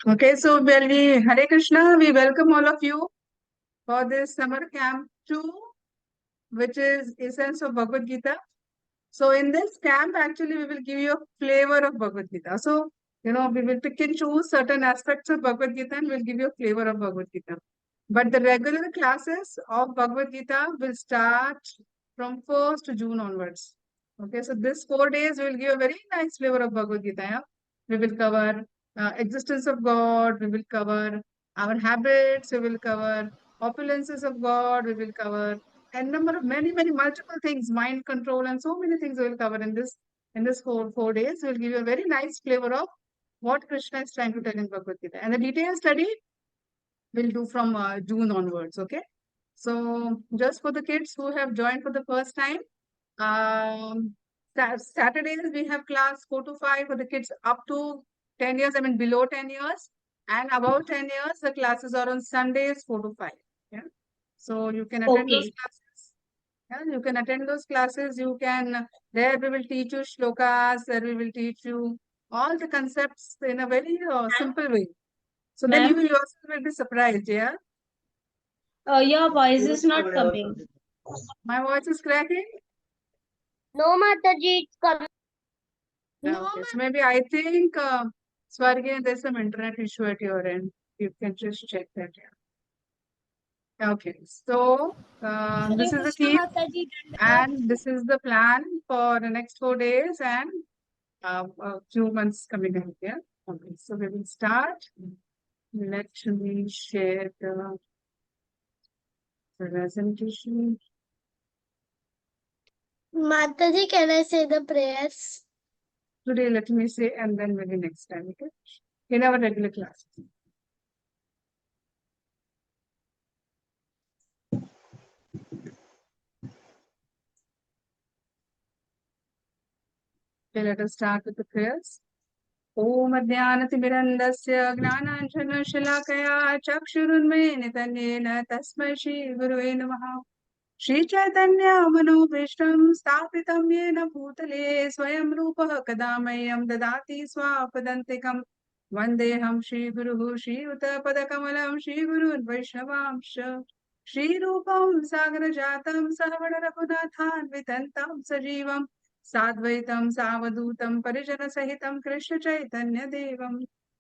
Okay, so Hare Krishna, we welcome all of you for this summer camp 2, which is Essence of Bhagavad Gita. So in this camp, actually, we will give you a flavor of Bhagavad Gita. So, we will pick and choose certain aspects of Bhagavad Gita and we'll give you a flavor of Bhagavad Gita. But the regular classes of Bhagavad Gita will start from 1st June onwards. Okay, so this 4 days will give a very nice flavor of Bhagavad Gita. Yeah? We will cover existence of God, we will cover our habits, we will cover opulences of God, we will cover a number of many multiple things, mind control, and so many things we will cover in this 4 days. We'll give you a very nice flavor of what Krishna is trying to tell in Bhagavad Gita. And the detailed study we'll do from June onwards. Okay. So just for the kids who have joined for the first time, Saturdays we have class 4 to 5 for the kids up to 10 years, I mean below 10 years, and above 10 years, the classes are on Sundays 4 to 5. Yeah. So you can attend those Okay. classes. Yeah, you can attend those classes. There we will teach you shlokas, there we will teach you all the concepts in a very simple way. So then you Ma'am, yourself will be surprised, yeah? your voice is not coming. My voice is cracking? No, Mataji, it's coming. No, okay. So maybe I think, Swargi, there's some internet issue at your end. You can just check that. Yeah. Okay. So, this is the theme and this is the plan for the next 4 days and a few months coming ahead. Yeah. Okay. So we will start. Let me share the presentation. Mataji, can I say the prayers? Today, let me say, and then maybe next time, okay? In our regular classes. Okay, let us start with the prayers. Om Adhyanathimirandaस्य Gnananjanashilakaya Chakshurunmenitanena Tasmai Shri Gurave Namaha Shri Chaitanya Manobhishtam Sthapitam Yena Bhutale Swayam Rupa Kadamayam Dadati Swapadantikam Vandeham Shri Guru Shri Uttapadakamalam Shri Guru Vaishnavamsha Shri Rupam Sagar Jatam Sahavada Raghunathan Vitantam Sajivam साद्वैतं सावधूतं परिजनसहितं Krishna Chaitanya देवं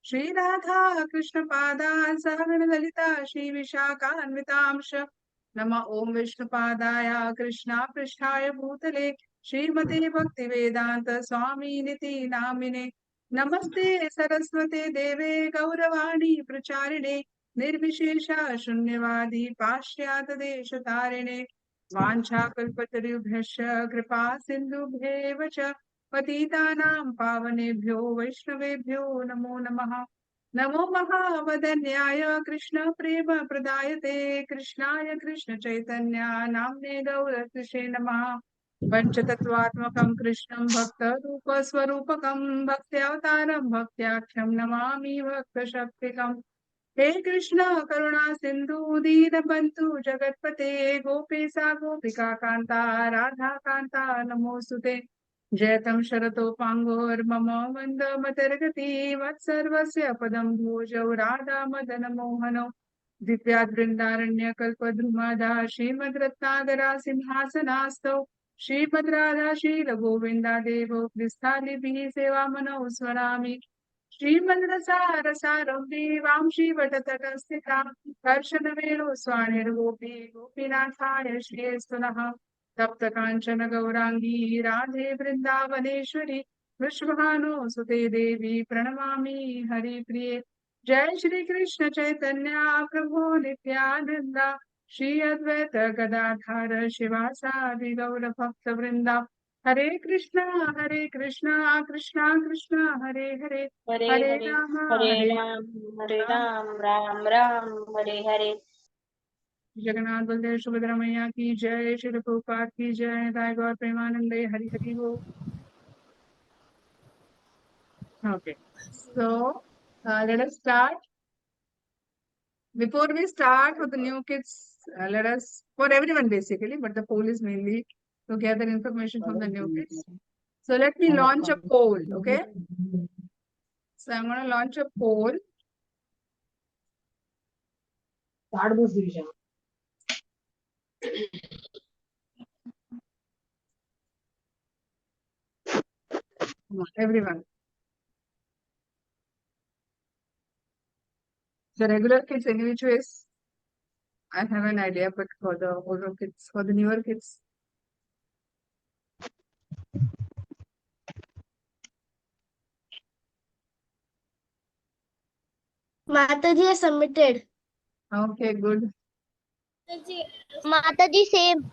श्रीराधा कृष्णपादान् सहगण ललिता श्रीविशाखान्वितांश नम ओं विष्णुपादाय कृष्णा पृष्ठाय भूतले श्रीमते भक्तिवेदांत स्वामिनिति नामिने नमस्ते सरस्वते देवे गौरवाणी प्रचारिणे निर्विशेष शून्यवादी पाश्चात्य देशतारिणे वाञ्छाकल्पतरुभ्यश्च कृपा सिन्धुभ्येव च पतितानां पावनेभ्यो वैष्णवेभ्यो नमो नमः नमो महावदन्याय कृष्ण प्रेम प्रदायते कृष्णाय कृष्ण चैतन्य नाम्ने गौरकृष्णे नमः पञ्चतत्त्वात्मकं कृष्णं भक्तरूपस्वरूपकं भक्त्यावतारं भक्त्याख्यं नमामि भक्तशक्तिकम् हे कृष्ण करुणा सिंधु दीनबंधु जगतपते गोपेशा गोपिका कांता राधा कांता नमोस्तुते जयतं शरतो पांगोर्मम वंद मतर्गति वत्सर्वस्य पदं भोजौ राधा मदन मोहनो दिव्याद्वृन्दारण्य कल्पद्रुमादा श्रीमद्रत्नागरा सिंहासनास्तौ श्रीमद्राधा शीलगोविन्दा देवो क्रिस्तालिभिः सेवामनौ स्मरामि श्रीमन्द्रसारसारम्भे वांशी वटतटस्थिता हर्षणवेणु स्वानिर्गोपी गोपीनाथाय श्रीस्तुनः तप्त काञ्चन गौराङ्गी राधे वृन्दावनेश्वरी विश्वभानु सुते देवी प्रणमामि हरिप्रिये जय श्री कृष्ण चैतन्य प्रभु नित्यानन्द श्री अद्वैत गदाधर शिवासादि गौर भक्त वृंदा हरे कृष्णा कृष्णा कृष्णा हरे हरे Hare हरे Hare, राम Hare हरे Ram, Hare Ram Ram, Ram Ram, Hare Hare. Jagannath Baldev Subhadra मैया की जय श्री प्रभुपाद की जय दाय गौर प्रेमानंदे हरि हरि हो okay so let us start before we start with the new kids let us for everyone basically but the poll is mainly to gather information from the new kids so let me launch a poll okay so I'm going to launch a poll Come on, everyone. The regular kids, any which ways, I have an idea, but for the older kids, for the newer kids, Mataji has submitted. okay, good. Mataji, same.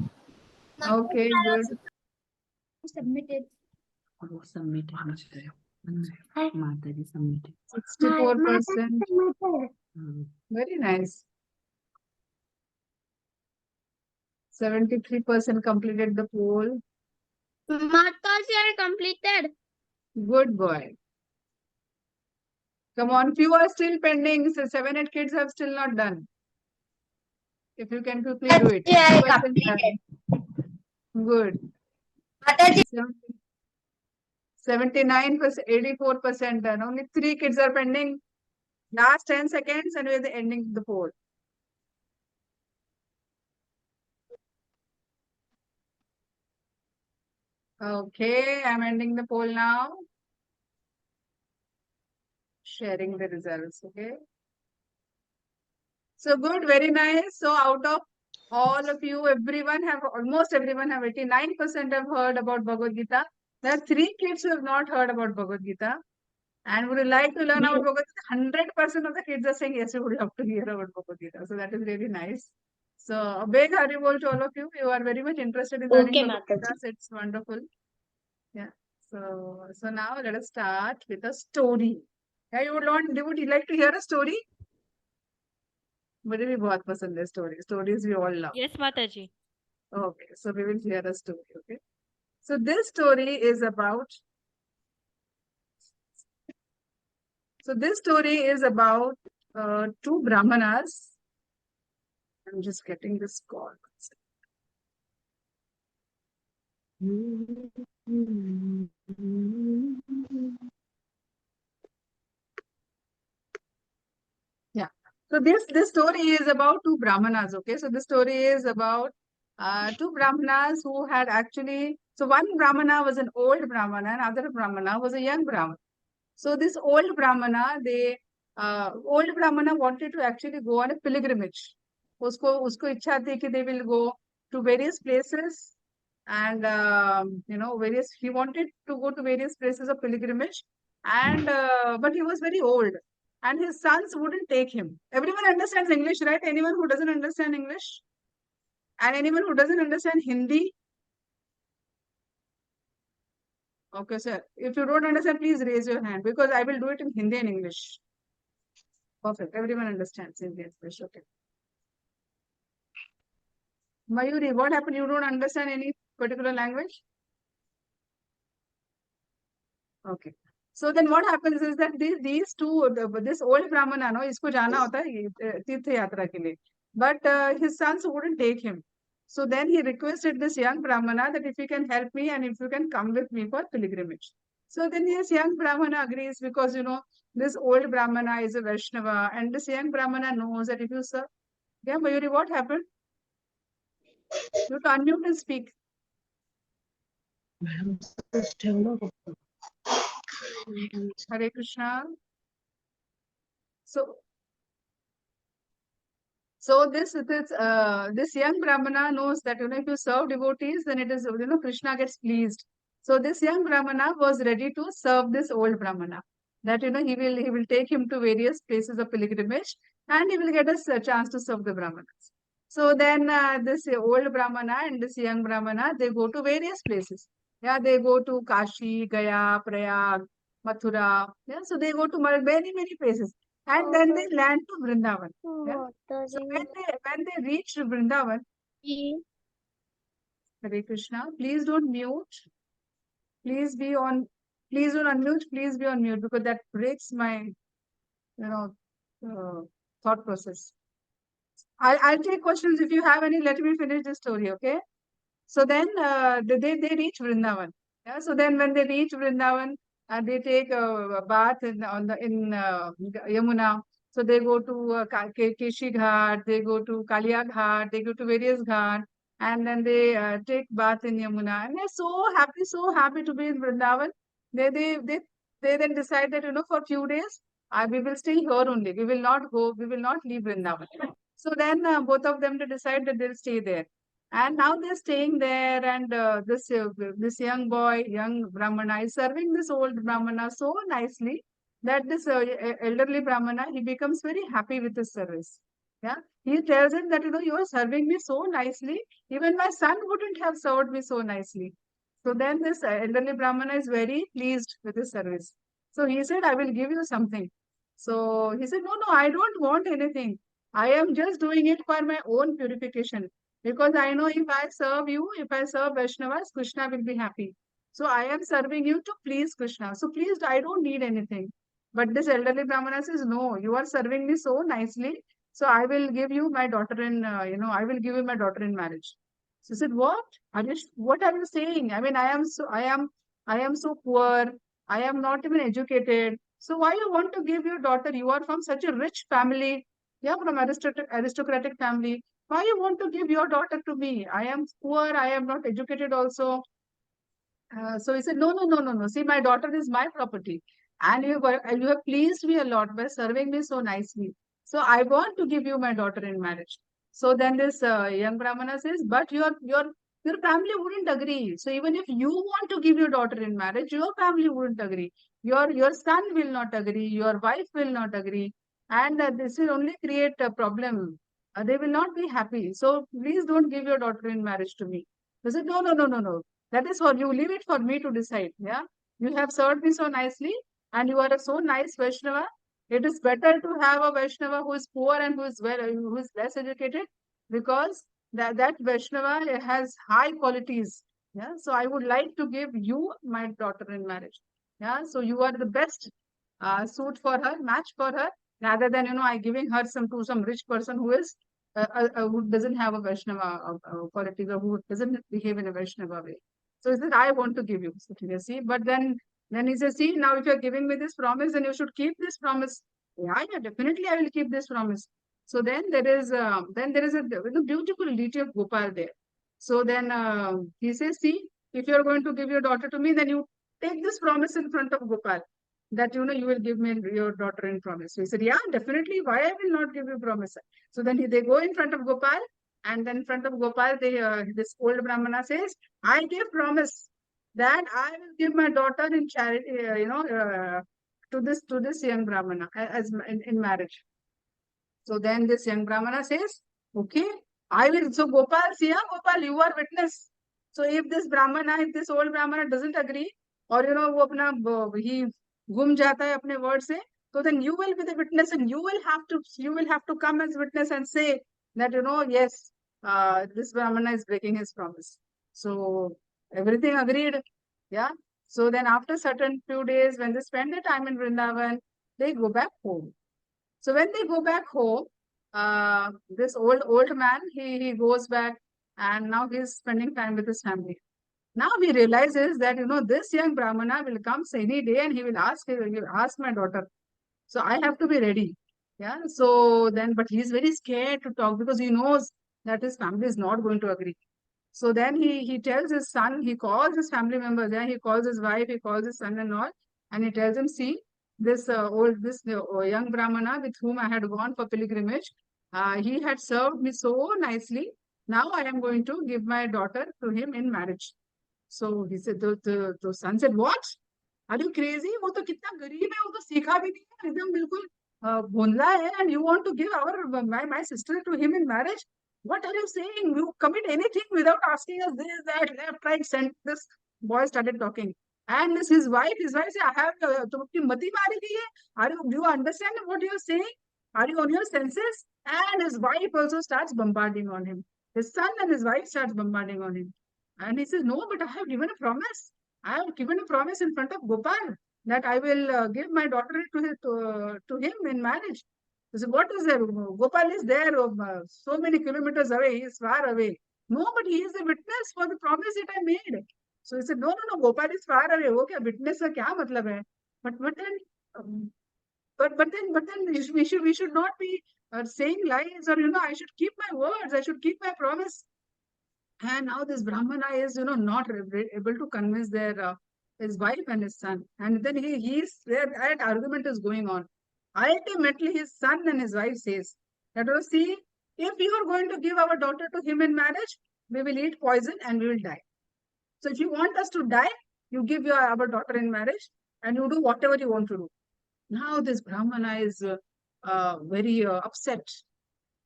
Okay, good. Submitted. वो submit होना चाहिए माता जी submit 64%. Submitted. Very nice. 73% completed the poll. Mataji are completed. Good boy. Come on, few are still pending. So 7-8 kids have still not done. If you can quickly do it. Yeah, 2% done. Good. Mataji. 79%, 84% done. Only 3 kids are pending. Last 10 seconds and we're ending the poll. Okay, I'm ending the poll now. Sharing the results, okay? So good, very nice. So out of all of you, almost everyone have 89% have heard about Bhagavad Gita. There are 3 kids who have not heard about Bhagavad Gita. And would you like to learn about Bhagavad Gita? 100% of the kids are saying, yes, we would love to hear about Bhagavad Gita. So that is really nice. So a big Haribol to all of you. You are very much interested in learning Okay, Bhagavad Gita. Mataji. So it's wonderful. Yeah. So now let us start with a story. Yeah, would you like to hear a story? मुझे भी बहुत पसंद है stories we all love. Yes, Mataji. Okay, so we will hear a story. Okay, so this story is about two brahmanas. I'm just getting this call. Yeah. So this story is about two brahmanas. Okay, so the story is about two brahmanas who had actually. So one brahmana was an old brahmana, and other brahmana was a young brahmana. So this old brahmana wanted to actually go on a pilgrimage. Usko इच्छा थी कि they will go to various places and he wanted to go to various places of pilgrimage and but he was very old and his sons wouldn't take him. Everyone understands English, right? Anyone who doesn't understand English? And anyone who doesn't understand Hindi? Okay, sir. If you don't understand, please raise your hand because I will do it in Hindi and English. Perfect. Everyone understands Hindi and English. Okay. Mayuri, what happened? You don't understand any particular language? Okay. So then what happens is that these two, this old Brahmana, no, isko jana hota hai Tirtha Yatra ke liye. But his sons wouldn't take him. So then he requested this young Brahmana that if you can help me and if you can come with me for pilgrimage. So then this young Brahmana agrees because, this old Brahmana is a Vaishnava and this young Brahmana knows that if you serve. Yeah, Mayuri, what happened? You have to unmute and speak. Hare Krishna. So this young Brahmana knows that if you serve devotees, then it is Krishna gets pleased. So this young Brahmana was ready to serve this old Brahmana. That he will take him to various places of pilgrimage, and he will get a chance to serve the Brahmanas. So then this old Brahmana and this young Brahmana, they go to various places. Yeah, they go to Kashi, Gaya, Prayag, Mathura. Yeah, so they go to many places. And then they land to Vrindavan. Yeah? So when they reach Vrindavan, Hare Krishna, please don't mute. Please don't unmute. Please be on mute because that breaks my, thought process. I'll take questions if you have any. Let me finish the story, okay? So then they reach Vrindavan. Yeah. So then when they reach Vrindavan, they take a bath in Yamuna. So they go to Keshi Ghat, they go to Kalia Ghat, they go to various ghat, and then they take bath in Yamuna, and they're so happy to be in Vrindavan. They they they they then decide that, for a few days we will stay here only. We will not go. We will not leave Vrindavan. So then both of them they decide that they'll stay there. And now they're staying there, and this young boy, young Brahmana, is serving this old Brahmana so nicely that this elderly Brahmana, he becomes very happy with his service. Yeah, he tells him that, you are serving me so nicely. Even my son wouldn't have served me so nicely. So then this elderly Brahmana is very pleased with his service. So he said, I will give you something. So he said, no, I don't want anything. I am just doing it for my own purification. Because I know if I serve you, if I serve Vaishnavas, Krishna will be happy. So I am serving you to please Krishna. So please, I don't need anything. But this elderly Brahmana says, no, you are serving me so nicely. So I will give you my daughter in, I will give you my daughter in marriage. So he said, what? What are you saying? I mean, I am so poor. I am not even educated. So why you want to give your daughter? You are from such a rich family. Yeah, from aristocratic family. Why you want to give your daughter to me? I am poor. I am not educated also. So he said, no. See, my daughter is my property. And you have pleased me a lot by serving me so nicely. So I want to give you my daughter in marriage. So then this young Brahmana says, but your family wouldn't agree. So even if you want to give your daughter in marriage, your family wouldn't agree. Your son will not agree. Your wife will not agree. And this will only create a problem. They will not be happy. So please don't give your daughter in marriage to me. He said, no. That is for you. Leave it for me to decide. Yeah. You have served me so nicely and you are a so nice Vaishnava. It is better to have a Vaishnava who is poor and who is less educated, because that Vaishnava has high qualities. Yeah. So I would like to give you my daughter in marriage. Yeah. So you are the best suit for her, match for her, rather than, I giving her to some rich person who doesn't have a Vaishnava qualities, or who doesn't behave in a Vaishnava way. So he said, I want to give you. So see, but then he says, see, now if you're giving me this promise, then you should keep this promise. Yeah, definitely I will keep this promise. So then there is a beautiful deity of Gopal there. So then he says, see, if you're going to give your daughter to me, then you take this promise in front of Gopal, that you will give me your daughter in promise. So he said, yeah, definitely. Why I will not give you promise? So then they go in front of Gopal, and then in front of Gopal, this old Brahmana says, I give promise that I will give my daughter in charity, to this young Brahmana as in marriage. So then this young Brahmana says, okay, I will. So Gopal, see, Gopal, you are witness. So if this old Brahmana doesn't agree, or वो अपना he गुम जाता है अपने word से, so then you will be the witness, and you will have to come as witness and say that, yes, this Brahmana is breaking his promise. So everything agreed. Yeah. So then after certain few days, when they spend the time in Vrindavan, they go back home. So when they go back home, this old man, he goes back, and now he's spending time with his family. Now he realizes that, this young Brahmana will come any day, and he will ask my daughter. So I have to be ready. Yeah. So then, but he's very scared to talk, because he knows that his family is not going to agree. So then he tells his son, he calls his family members, he calls his wife, he calls his son and all, and he tells him, see, this young Brahmana with whom I had gone for pilgrimage, he had served me so nicely. Now I am going to give my daughter to him in marriage. So he said, the son said, what? Are you crazy? वो तो कितना गरीब है, वो तो सीखा भी नहीं है, एकदम बिल्कुल भोंदला है, and you want to give my sister to him in marriage? What are you saying? You commit anything without asking us this, that, left, right, center. This boy started talking. And his wife said, I have to mati mari hai. Do you understand what you are saying? Are you on your senses? And his wife also starts bombarding on him. His son and his wife starts bombarding on him. And he says, no, but I have given a promise. I have given a promise in front of Gopal that I will give my daughter to him in marriage. He said, what is there? Gopal is there so many kilometers away. He is far away. No, but he is a witness for the promise that I made. So he said, no, Gopal is far away. Okay, witness का क्या मतलब है? But then but then we should not be saying lies, or I should keep my words, I should keep my promise. And now this Brahmana is, not able to convince his wife and his son. And then he's there, that argument is going on. Ultimately, his son and his wife says that, see, if you are going to give our daughter to him in marriage, we will eat poison and we will die. So if you want us to die, you give our daughter in marriage and you do whatever you want to do. Now this Brahmana is very upset.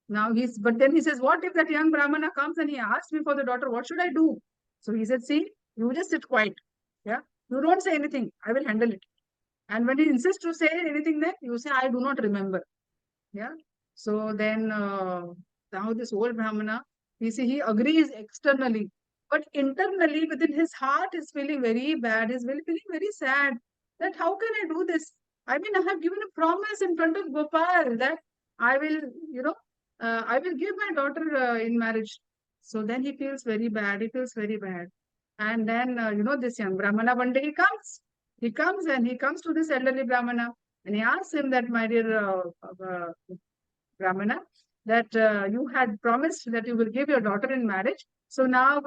But then he says, what if that young Brahmana comes and he asks me for the daughter, what should I do? So he said, see, you just sit quiet. Yeah. You don't say anything. I will handle it. And when he insists to say anything, then you say, I do not remember. Yeah. So then now this old Brahmana, he agrees externally, but internally within his heart is feeling very bad. He's feeling very sad that how can I do this? I mean, I have given a promise in front of Gopal that I will, I will give my daughter in marriage. So then he feels very bad. He feels very bad. And then, this young Brahmana, one day he comes. He comes to this elderly Brahmana and he asks him that, my dear Brahmana, that you had promised that you will give your daughter in marriage. So now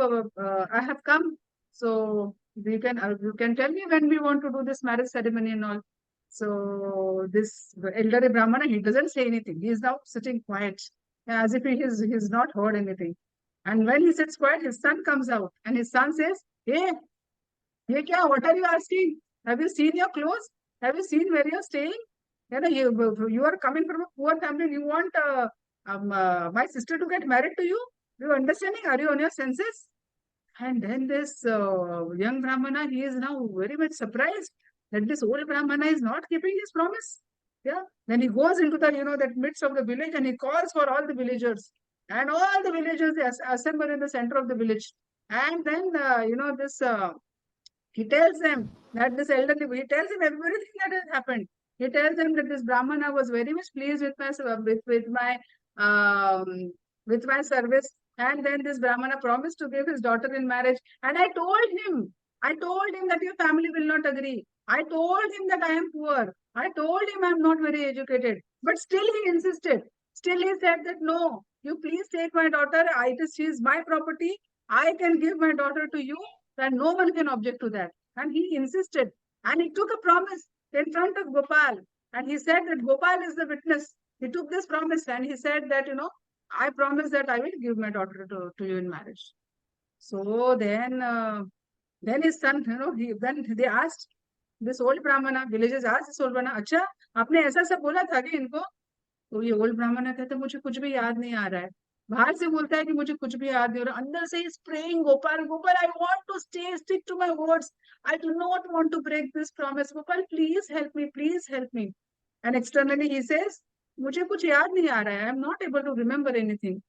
I have come. So you can tell me when we want to do this marriage ceremony and all. So this elderly Brahmana, he doesn't say anything. He is now sitting quiet, as if he's not heard anything. And when he sits quiet, his son comes out and his son says, hey, what are you asking? Have you seen your clothes? Have you seen where you're staying? You are coming from a poor family. You want my sister to get married to you? Are you understanding? Are you on your senses? And then this young Brahmana, he is now very much surprised that this old Brahmana is not keeping his promise. Yeah. Then he goes into the, that midst of the village and he calls for all the villagers. And all the villagers, they assemble in the center of the village. And then, he tells them that this elderly, he tells them everything that has happened. He tells them that this Brahmana was very much pleased with my service. And then this Brahmana promised to give his daughter in marriage. And I told him that your family will not agree. I told him that I am poor. I told him I am not very educated. But still he insisted. Still he said that, no, you please take my daughter. She is my property. I can give my daughter to you. And no one can object to that. And he insisted. And he took a promise in front of Gopal. And he said that Gopal is the witness. He took this promise and he said that, I promise that I will give my daughter to you in marriage. So then his son, then they asked this old Brahmana, villagers asked this old Brahmana, अच्छा, आपने ऐसा सब बोला था कि इनको? तो ये old Brahmana कहता मुझे कुछ भी याद नहीं आ रहा है. बाहर से बोलता है कि मुझे कुछ भी याद नहीं हो रहा, अंदर से is praying, Gopal, I want to stick to my words. I do not want to break this promise. Gopal, please help me. And externally he says, मुझे कुछ याद नहीं आ रहा है. I am not able to remember anything.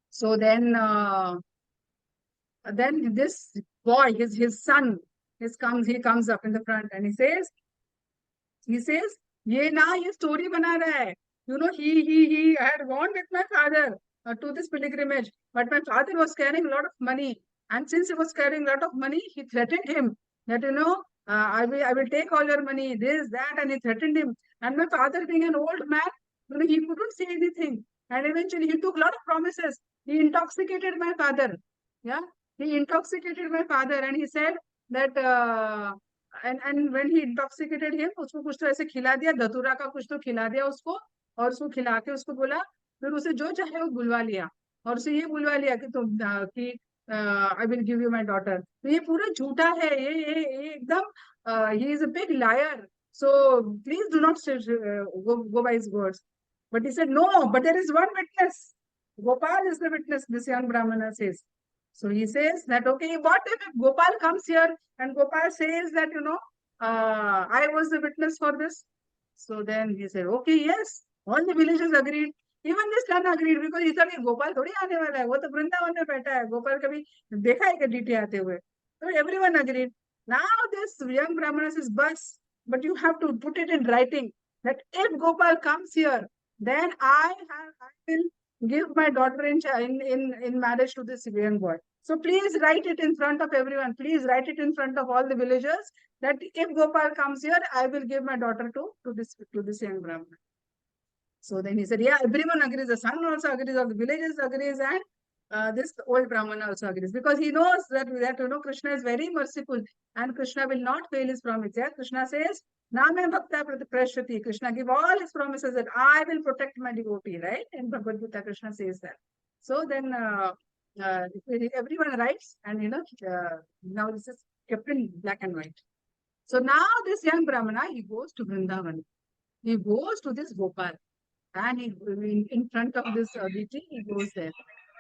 So then this boy, his son, he comes up in the front and he says, ये story बना रहा है. He had gone with my father to this pilgrimage, but my father was carrying a lot of money, and since he was carrying a lot of money, he threatened him that I will take all your money, this, that, and he threatened him. And my father, being an old man, he couldn't say anything, and eventually he took a lot of promises. He intoxicated my father. Yeah, he intoxicated my father, and he said that and when he intoxicated him, उसको कुछ तो ऐसे खिला दिया, धतूरा का कुछ तो खिला दिया उसको, और उसको खिला के उसको बोला, फिर उसे जो चाहे वो बुलवा लिया, और उसे ये बुलवा लिया कि तुम कि I will give you my daughter. तो ये पूरा झूठा है, ये एकदम he is a big liar. So please do not go by his words. But he said, no, but there is one witness. Gopal is the witness, this young Brahmana says. So he says that, okay, what if Gopal comes here and Gopal says that, I was the witness for this? So then he said, okay, yes, all the villagers agreed. Even this son agreed, because he thought Gopal थोड़ी आने वाला है, वो तो वृंदावन में बैठा है, गोपाल कभी देखा है क्या डीटी आते हुए? So everyone agreed. Now this young Brahmana says, but you have to put it in writing that if Gopal comes here, then I will give my daughter in marriage to this young boy. So please write it in front of everyone. Please write it in front of all the villagers that if Gopal comes here, I will give my daughter to this young Brahman. So then he said, yeah, everyone agrees. The son also agrees, all the villagers agrees, and this old Brahmana also agrees, because he knows that Krishna is very merciful and Krishna will not fail his promise. Yeah, Krishna says, Name Bhakta Prashrati. Krishna give all his promises that I will protect my devotee, right? In Bhagavad Gita, Krishna says that. So then everyone writes, and now this is kept in black and white. So now this young Brahmana, he goes to Vrindavan. He goes to this Gopal. And he in front of this Aditi, he goes there.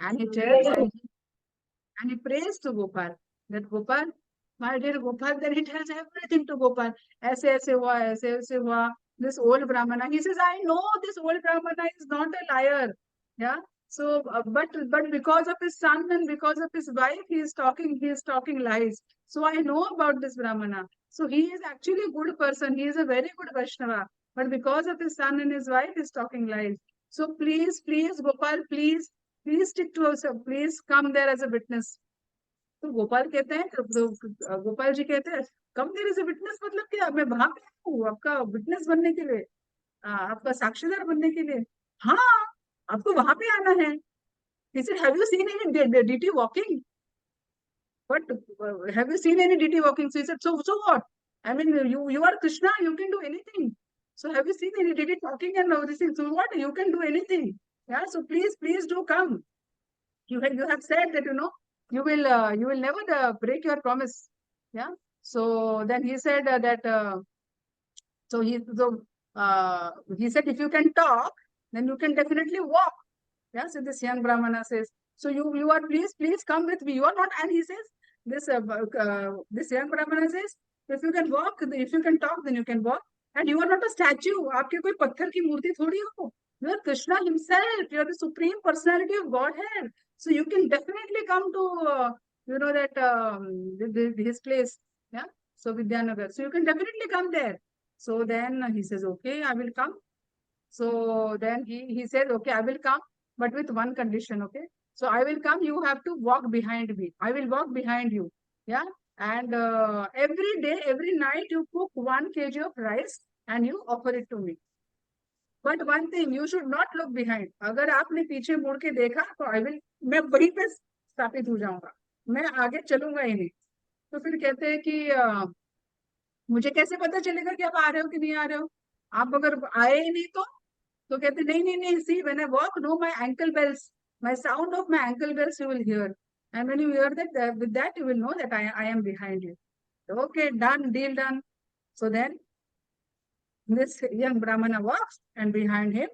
And he tells and he prays to Gopal. That Gopal, my dear Gopal, then he tells everything to Gopal. Aise aise hua, aise aise hua. This old Brahmana, he says, I know this old Brahmana is not a liar. Yeah. So, but because of his son and because of his wife, he is talking lies. So I know about this Brahmana. So he is actually a good person. He is a very good Vaishnava. But because of his son and his wife, he is talking lies. So please, Gopal, please stick to us. Please come there as a witness. तो गोपाल कहते हैं, गोपाल जी कहते हैं, कम देर as a witness मतलब क्या, मैं वहां पे हूँ आपका विटनेस बनने के लिए, आपका साक्षीदार बनने के लिए. हाँ, आपको वहां पे आना है. He said, have you seen any DT walking? What? Have you seen any DT walking? So he said, so what? I mean, you are Krishna, you can do anything. So have you seen any DT walking and all this thing? So what? You can do anything. Yeah. So please do come. You have said that you will never break your promise. Yeah. So then he said he said, if you can talk, then you can definitely walk. Yeah. So this young Brahmana says, so you are please come with me. You are not. And he says, this young Brahmana says, if you can walk, if you can talk, then you can walk. And you are not a statue. आपके कोई पत्थर की मूर्ति थोड़ी हो. You are Krishna himself. You are the supreme personality of Godhead. So you can definitely come to his place. Yeah. So Vidyanagar. So you can definitely come there. So then he says, okay, I will come. So then he said, okay, I will come, but with one condition. Okay. So I will come. You have to walk behind me. I will walk behind you. Yeah. And every day, every night, you cook 1 kg of rice and you offer it to me. But one thing, you should not look behind. अगर आपने पीछे मुड़ के देखा तो मैं वहीं पे स्थापित हो जाऊंगा, मैं आगे चलूंगा ही नहीं. तो फिर कहते हैं कि मुझे कैसे पता चलेगा कि आप आ रहे हो कि नहीं आ रहे हो. आप अगर आए ही नहीं तो कहते नहीं, see, when I walk, no, my ankle bells, my sound of my ankle bells you will hear. And when you hear that, with that you will know that I am behind you. Okay, done, deal done. So then this young Brahmana walks, and behind him,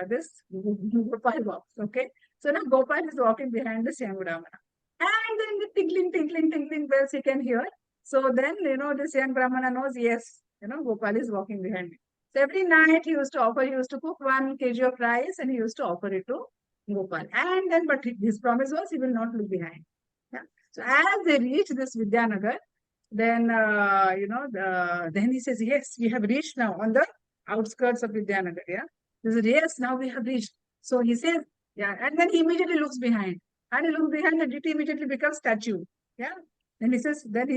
this Gopal walks. Okay, so now Gopal is walking behind this young Brahmana, and then the tinkling bells he can hear. So then this young Brahmana knows, yes, Gopal is walking behind me. So every night he used to cook 1 kg of rice and he used to offer it to Gopal. And then, but his promise was he will not look behind. Yeah. So as they reach this Vidyanagar, then then he says, yes, we have reached now on the outskirts of Vidyanagar. Yeah. He says, yes, now we have reached. So he says, yeah, and then he immediately looks behind. And he looks behind, the DT immediately becomes statue. Yeah. Then he says, then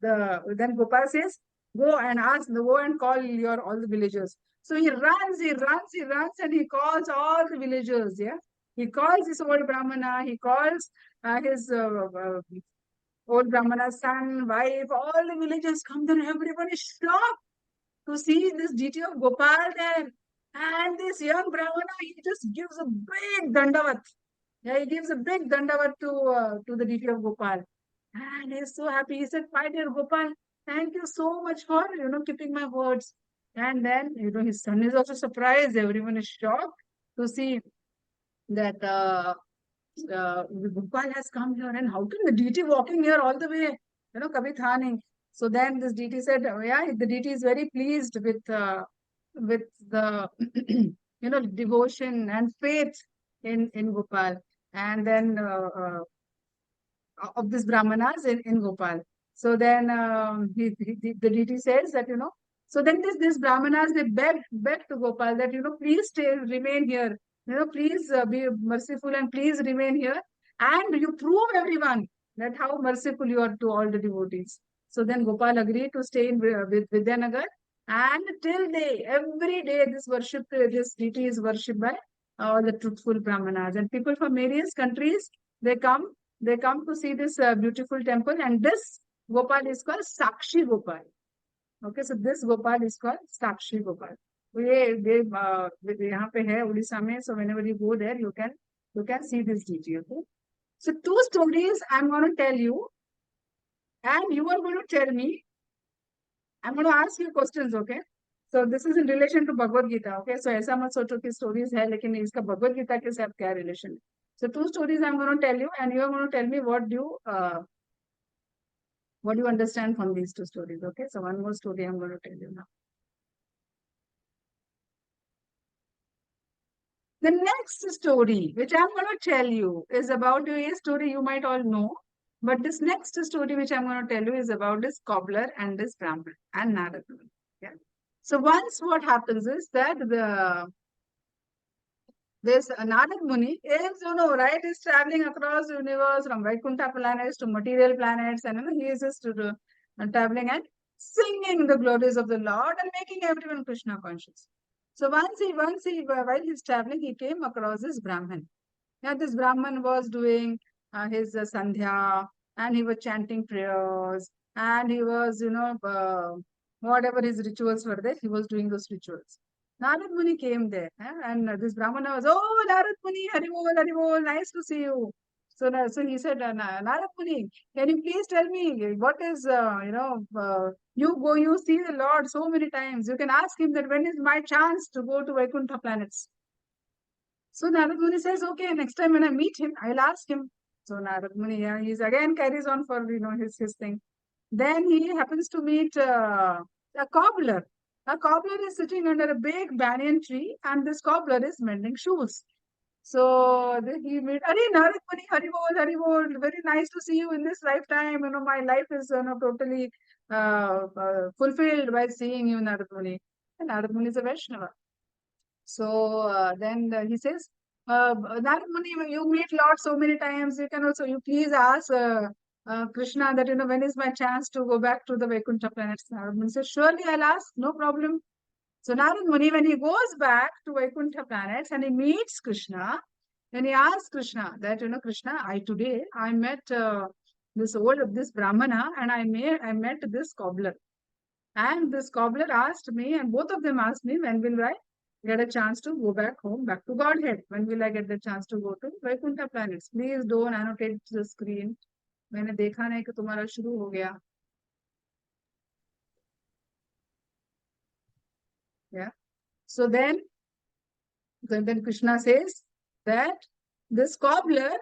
then Gopal says, go and call all the villagers. So he runs, and he calls all the villagers. Yeah. He calls his old Brahmana, he calls his old Brahmana's son, wife, all the villagers come there. Everyone is shocked to see this deity of Gopal there. And this young Brahmana, he just gives a big dandavat. Yeah, he gives a big dandavat to the deity of Gopal. And he's so happy. He said, my dear Gopal, thank you so much for, keeping my words. And then, his son is also surprised. Everyone is shocked to see that Gopal has come here, and how can the deity walking here all the way? Kabhi tha nahi. So then this deity said, oh, yeah, the deity is very pleased with the devotion and faith in Gopal, and then of this Brahmanas in Gopal. So then the deity says that so then this Brahmanas, they beg to Gopal that please remain here. Please be merciful and please remain here. and you prove everyone that how merciful you are to all the devotees. So then Gopal agreed to stay in with Vidyanagar, and till day, every day, this deity is worshipped by all the truthful brahmanas, and people from various countries, they come to see this beautiful temple, and this Gopal is called Sakshi Gopal. Okay, so this Gopal is called Sakshi Gopal. तो ये यहाँ पे है उड़ीसा में. So whenever you go there, you can see this deity. Okay. So two stories I'm going to tell you, and you are going to tell me. I'm going to ask you questions. Okay. So this is in relation to Bhagavad Gita. Okay. So ऐसा मत सोचो कि stories है, लेकिन इसका Bhagavad Gita के साथ क्या relation है. So two stories I'm going to tell you, and you are going to tell me what do you understand from these two stories. Okay. So one more story I'm going to tell you now. The next story, which I'm going to tell you, is about a story you might all know. But this next story, which I'm going to tell you, is about this cobbler and this Brahman and Narad Muni. Yeah. So once what happens is that this Narad Muni is, right, is traveling across the universe from Vaikuntha planets to material planets, and he is just traveling and singing the glories of the Lord and making everyone Krishna conscious. So while he's traveling, he came across this Brahman. Yeah, this Brahman was doing his Sandhya, and he was chanting prayers, and he was, whatever his rituals were there, he was doing those rituals. Narad Muni came there, and this Brahmana was, oh, Narad Muni, Hari Bol, nice to see you. So he said, Narad Muni, can you please tell me what is, you see the Lord so many times. You can ask him that when is my chance to go to Vaikuntha planets. So Narad Muni says, okay, next time when I meet him, I'll ask him. So Narad Muni, yeah, he's again carries on for, his thing. Then he happens to meet a cobbler. A cobbler is sitting under a big banyan tree, and this cobbler is mending shoes. So he meet, Arey Narad Muni, Hari Bol, very nice to see you in this lifetime. My life is totally fulfilled by seeing you, Narad Muni. And Narad Muni is a Vaishnava. So then he says, Narad Muni, you meet Lord so many times. You please ask Krishna that, when is my chance to go back to the Vaikuntha planets? Narad Muni says, surely I'll ask, no problem. So Narad Muni, when he goes back to Vaikuntha planets and he meets Krishna, then he asks Krishna that, Krishna, today I met this Brahmana, and I met this cobbler. And this cobbler asked me, and both of them asked me, when will I get a chance to go back home, back to Godhead? When will I get the chance to go to Vaikuntha planets? Please don't annotate the screen. मैंने देखा नहीं कि तुम्हारा शुरू हो गया. Yeah. So then Krishna says that this cobbler,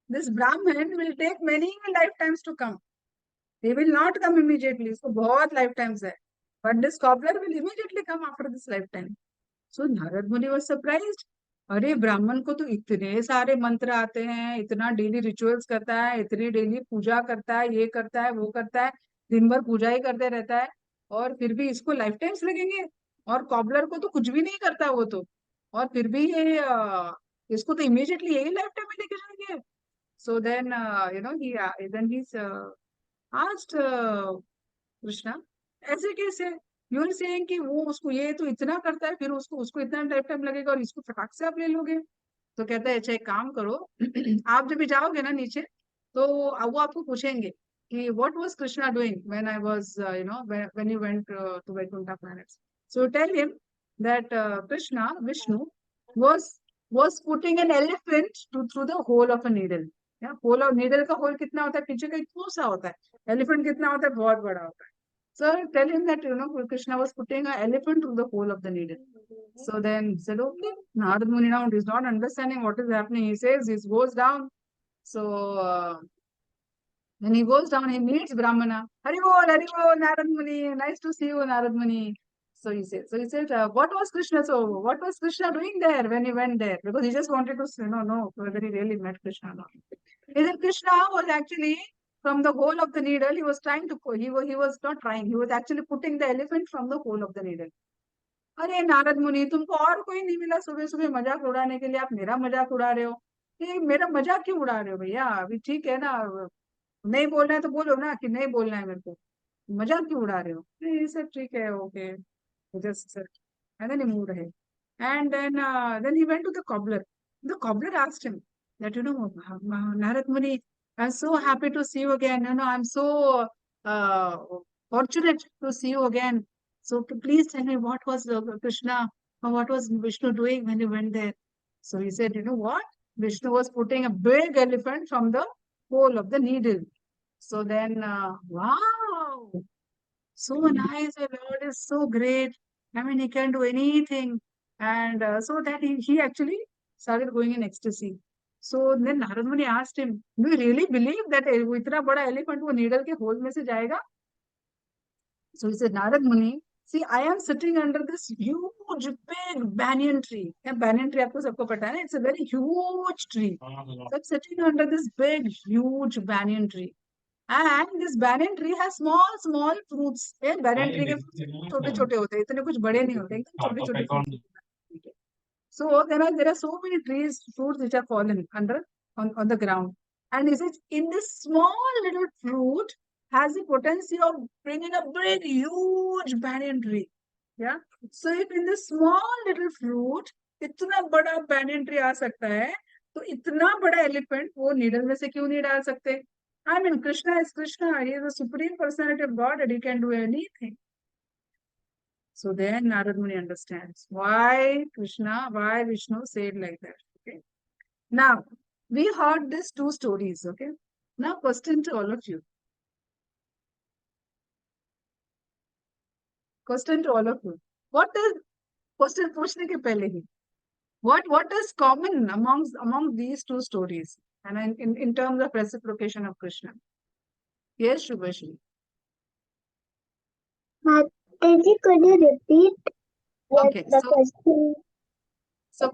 this Brahman, will take many lifetimes to come. He will not come immediately. So बहुत lifetimes है. But this cobbler will immediately come after this lifetime. So Narad Muni was surprised. अरे ब्राह्मण को तो इतने सारे मंत्र आते हैं, इतना डेली रिचुअल्स करता है, इतनी डेली पूजा करता है, ये करता है, वो करता है, दिन भर पूजा ही करते रहता है, और फिर भी इसको लाइफ टाइम्स लगेंगे. और कॉबलर को तो कुछ भी नहीं करता वो तो, और फिर भी ये इसको तो इमीडिएटली यही लाइफ टाइम में लेके जाएंगे. So then he asked Krishna, ऐसे कैसे? You're saying कि वो उसको ये तो इतना करता है, फिर उसको इतना लाइफ टाइम लगेगा, और इसको फटाक से आप ले लोगे? तो कहता है, अच्छा एक काम करो, आप जब भी जाओगे ना नीचे, तो वो आपको पूछेंगे कि what was Krishna doing when I was when you went to Vaikuntha planets. So tell him that Krishna, Vishnu, was putting an elephant through the hole of a needle. Yeah, hole और needle का hole कितना होता है? पीछे का इतना सा होता है. Elephant कितना होता है? बहुत बड़ा होता है. So tell him that Krishna was putting an elephant through the hole of the needle. So then he said, okay. Narad Muni now is not understanding what is happening. He says, he goes down. So when he goes down, he meets Brahmana. Hari Bol, Narad Muni. Nice to see you, Narad Muni. So he said, what was Krishna doing there when he went there? Because he just wanted to know whether he really met Krishna or not. He said Krishna was actually from the hole of the needle. He was not trying. He was actually putting the elephant from the hole of the needle. अरे नारद मुनि, तुमको और कोई नहीं मिला सुबह सुबह मजाक उड़ाने के लिए? आप मेरा मजाक उड़ा रहे हो. कि मेरा मजाक क्यों उड़ा रहे हो भैया, अभी ठीक है ना, नहीं बोलना है तो बोलो ना कि नहीं बोलना है मेरे को, मजाक क्यों उड़ा रहे हो? ये सब ठीक है, okay, just and then he moved ahead. And then he went to the cobbler. The cobbler asked him that, Narad Muni, I'm so happy to see you again. I'm so uh, fortunate to see you again. So please tell me, what was Krishna or what was Vishnu doing when you went there? So he said, you know what? Vishnu was putting a big elephant from the hole of the needle. So then, wow, so nice, the Lord is so great. I mean, he can do anything. And so that he actually started going in ecstasy. So then Narad Muni asked him, do you really believe that इतना बड़ा elephant वो needle के hole में से जाएगा? So he said, Narad Muni, see, I am sitting under this huge, big banyan tree. Yeah, banyan tree आपको सबको पता है ना? It's a very huge tree. So I'm sitting under this big, huge banyan tree. And this banyan tree has small fruits. Yeah, banyan tree के fruits छोटे छोटे होते हैं, इतने कुछ बड़े नहीं होते, एकदम छोटे छोटे fruits होते हैं. So there are so many trees, fruits which are fallen on the ground. And he says, in this small little fruit has the potency of bringing a big, huge banyan tree. Yeah. So if in this small little fruit इतना बड़ा banyan tree आ सकता है, तो इतना बड़ा elephant वो needle में से क्यों नहीं डाल सकते? I mean, Krishna is Krishna. He is the supreme personality of God, and he can do anything. So then Narad Muni understands why Vishnu said like that. Okay. Now, we heard these two stories. Okay. Now, question to all of you. Question to all of you. What is question पूछने के पहले ही? What is common among these two stories? And in terms of reciprocation of Krishna. Yes, Shubhashri. Mataji, could you repeat Okay. the question? So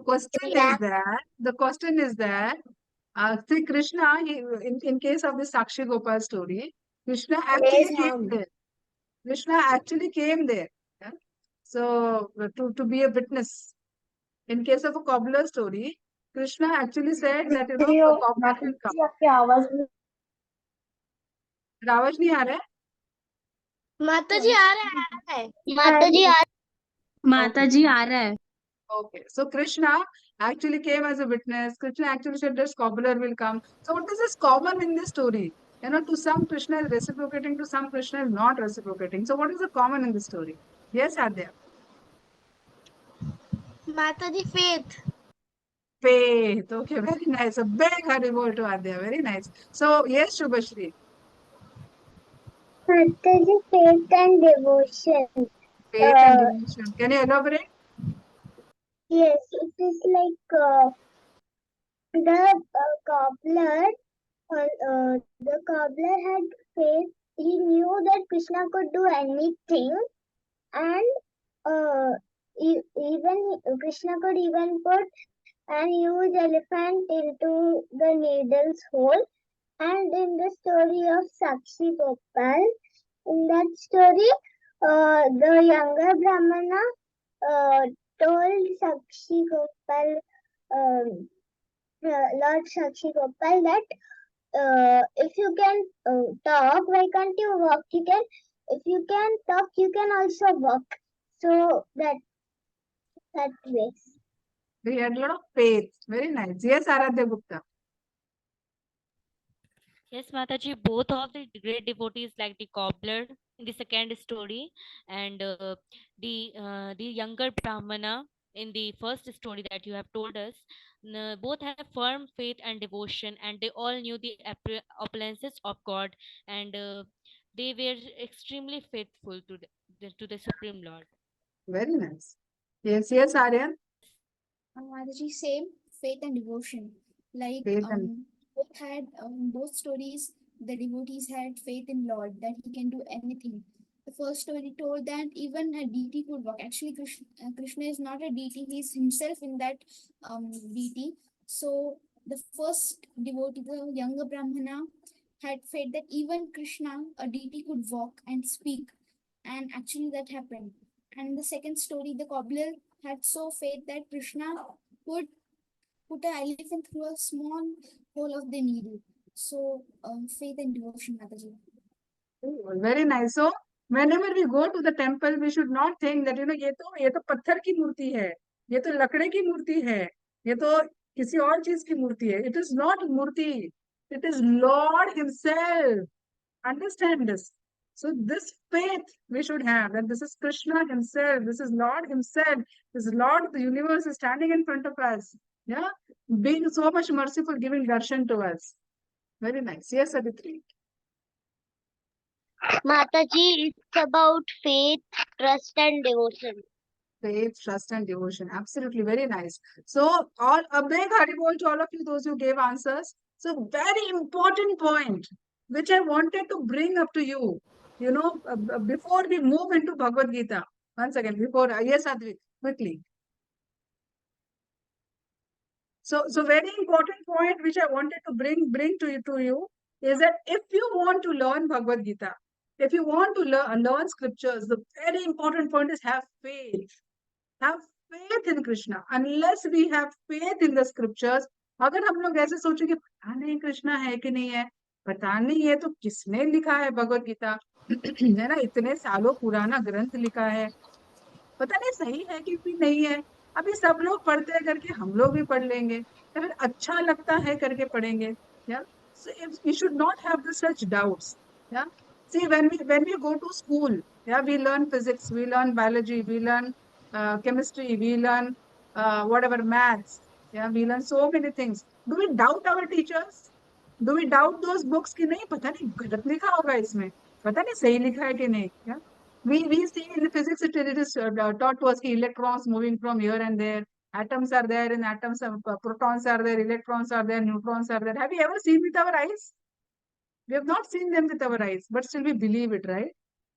the question is that see Krishna, in case of the Sakshi Gopal story, Krishna actually Raise came hand. there. Krishna actually came there. Yeah? So to be a witness. In case of a cobbler story, Krishna actually said that the cobbler will come. आपकी आवाज आवाज नहीं आ रहा है? माताजी आ रहा है माताजी आ माता जी आ रहा है. Okay, so Krishna actually came as a witness. Krishna actually said this cobbler will come. So what is this common in this story? To some Krishna is reciprocating, to some Krishna is not reciprocating. So what is the common in the story? Yes, Adya. माताजी faith. Faith. Okay, very nice. A big haribol to Adya. Very nice. So yes, Shubhashri. माताजी faith and devotion. Faith and devotion. Can you elaborate? Yes, it is like the cobbler had faith. He knew that Krishna could do anything, and Krishna could even put an huge elephant into the needle's hole. And in the story of Sakshi Gopal, in that story, the younger Brahmana told Sakshi Gopal, Lord Sakshi Gopal, that if you can talk, why can't you walk? If you can talk, you can also walk. So that way. He had a lot of faith. Very nice. Yes, Aradhya Gupta. Yes, Mataji, both of the great devotees like the cobbler in the second story and the younger Brahmana in the first story that you have told us, both have firm faith and devotion, and they all knew the opulences of God, and they were extremely faithful to the Supreme Lord. Very nice. Yes, Aryan. Mataji, same faith and devotion. Like Faith and both had both stories, the devotees had faith in Lord that he can do anything. The first story told that even a deity could walk. Actually, Krishna is not a deity; he is himself in that deity. So the first devotee, the younger Brahmana, had faith that even Krishna, a deity, could walk and speak, and actually that happened. And in the second story, the cobbler had so faith that Krishna could put an elephant through a small hole of the needle. So, faith and devotion, Mataji. Very nice. So whenever we go to the temple, we should not think that ये तो पत्थर की मूर्ति है, ये तो लकड़े की मूर्ति है, ये तो किसी और चीज की मूर्ति है. It is not Murthy. It is Lord Himself. Understand this. So this faith we should have that this is Krishna Himself. This is Lord Himself. This is Lord of the universe is standing in front of us. Yeah, being so much merciful, giving darshan to us. Very nice. Yes, Aditri. Mataji, it's about faith, trust, and devotion. Faith, trust, and devotion. Absolutely, very nice. So, all a big haribol to all of you, those who gave answers. So, very important point which I wanted to bring up to you. Before we move into Bhagavad Gita, once again, before yes, Advik, quickly. So very important point which I wanted to bring to you is that if you want to learn Bhagavad Gita, if you want to learn scriptures, the very important point is have faith. Have faith in Krishna. Unless we have faith in the scriptures, अगर हम लोग ऐसे सोचेंगे पता नहीं कृष्णा है कि नहीं है, पता नहीं है तो किसने लिखा है भगवत गीता, है ना, इतने सालों पुराना ग्रंथ लिखा है, पता नहीं सही है कि भी नहीं है, अभी सब लोग पढ़ते हैं करके हम लोग भी पढ़ लेंगे, या फिर अच्छा लगता है करके पढ़ेंगे. Yeah, so we should not have such doubts. Yeah, see when we go to school, yeah, we learn physics, we learn biology, we learn chemistry, we learn whatever maths. Yeah, we learn so many things. Do we doubt our teachers? Do we doubt those books कि नहीं पता नहीं गलत लिखा होगा इसमें, पता नहीं सही लिखा है कि नहीं? Yeah, we see in the physics it is taught to us कि electrons moving from here and there, atoms are there, in atoms protons are there, electrons are there, neutrons are there. Have you ever seen with our eyes? We have not seen them with our eyes, but still we believe it, right?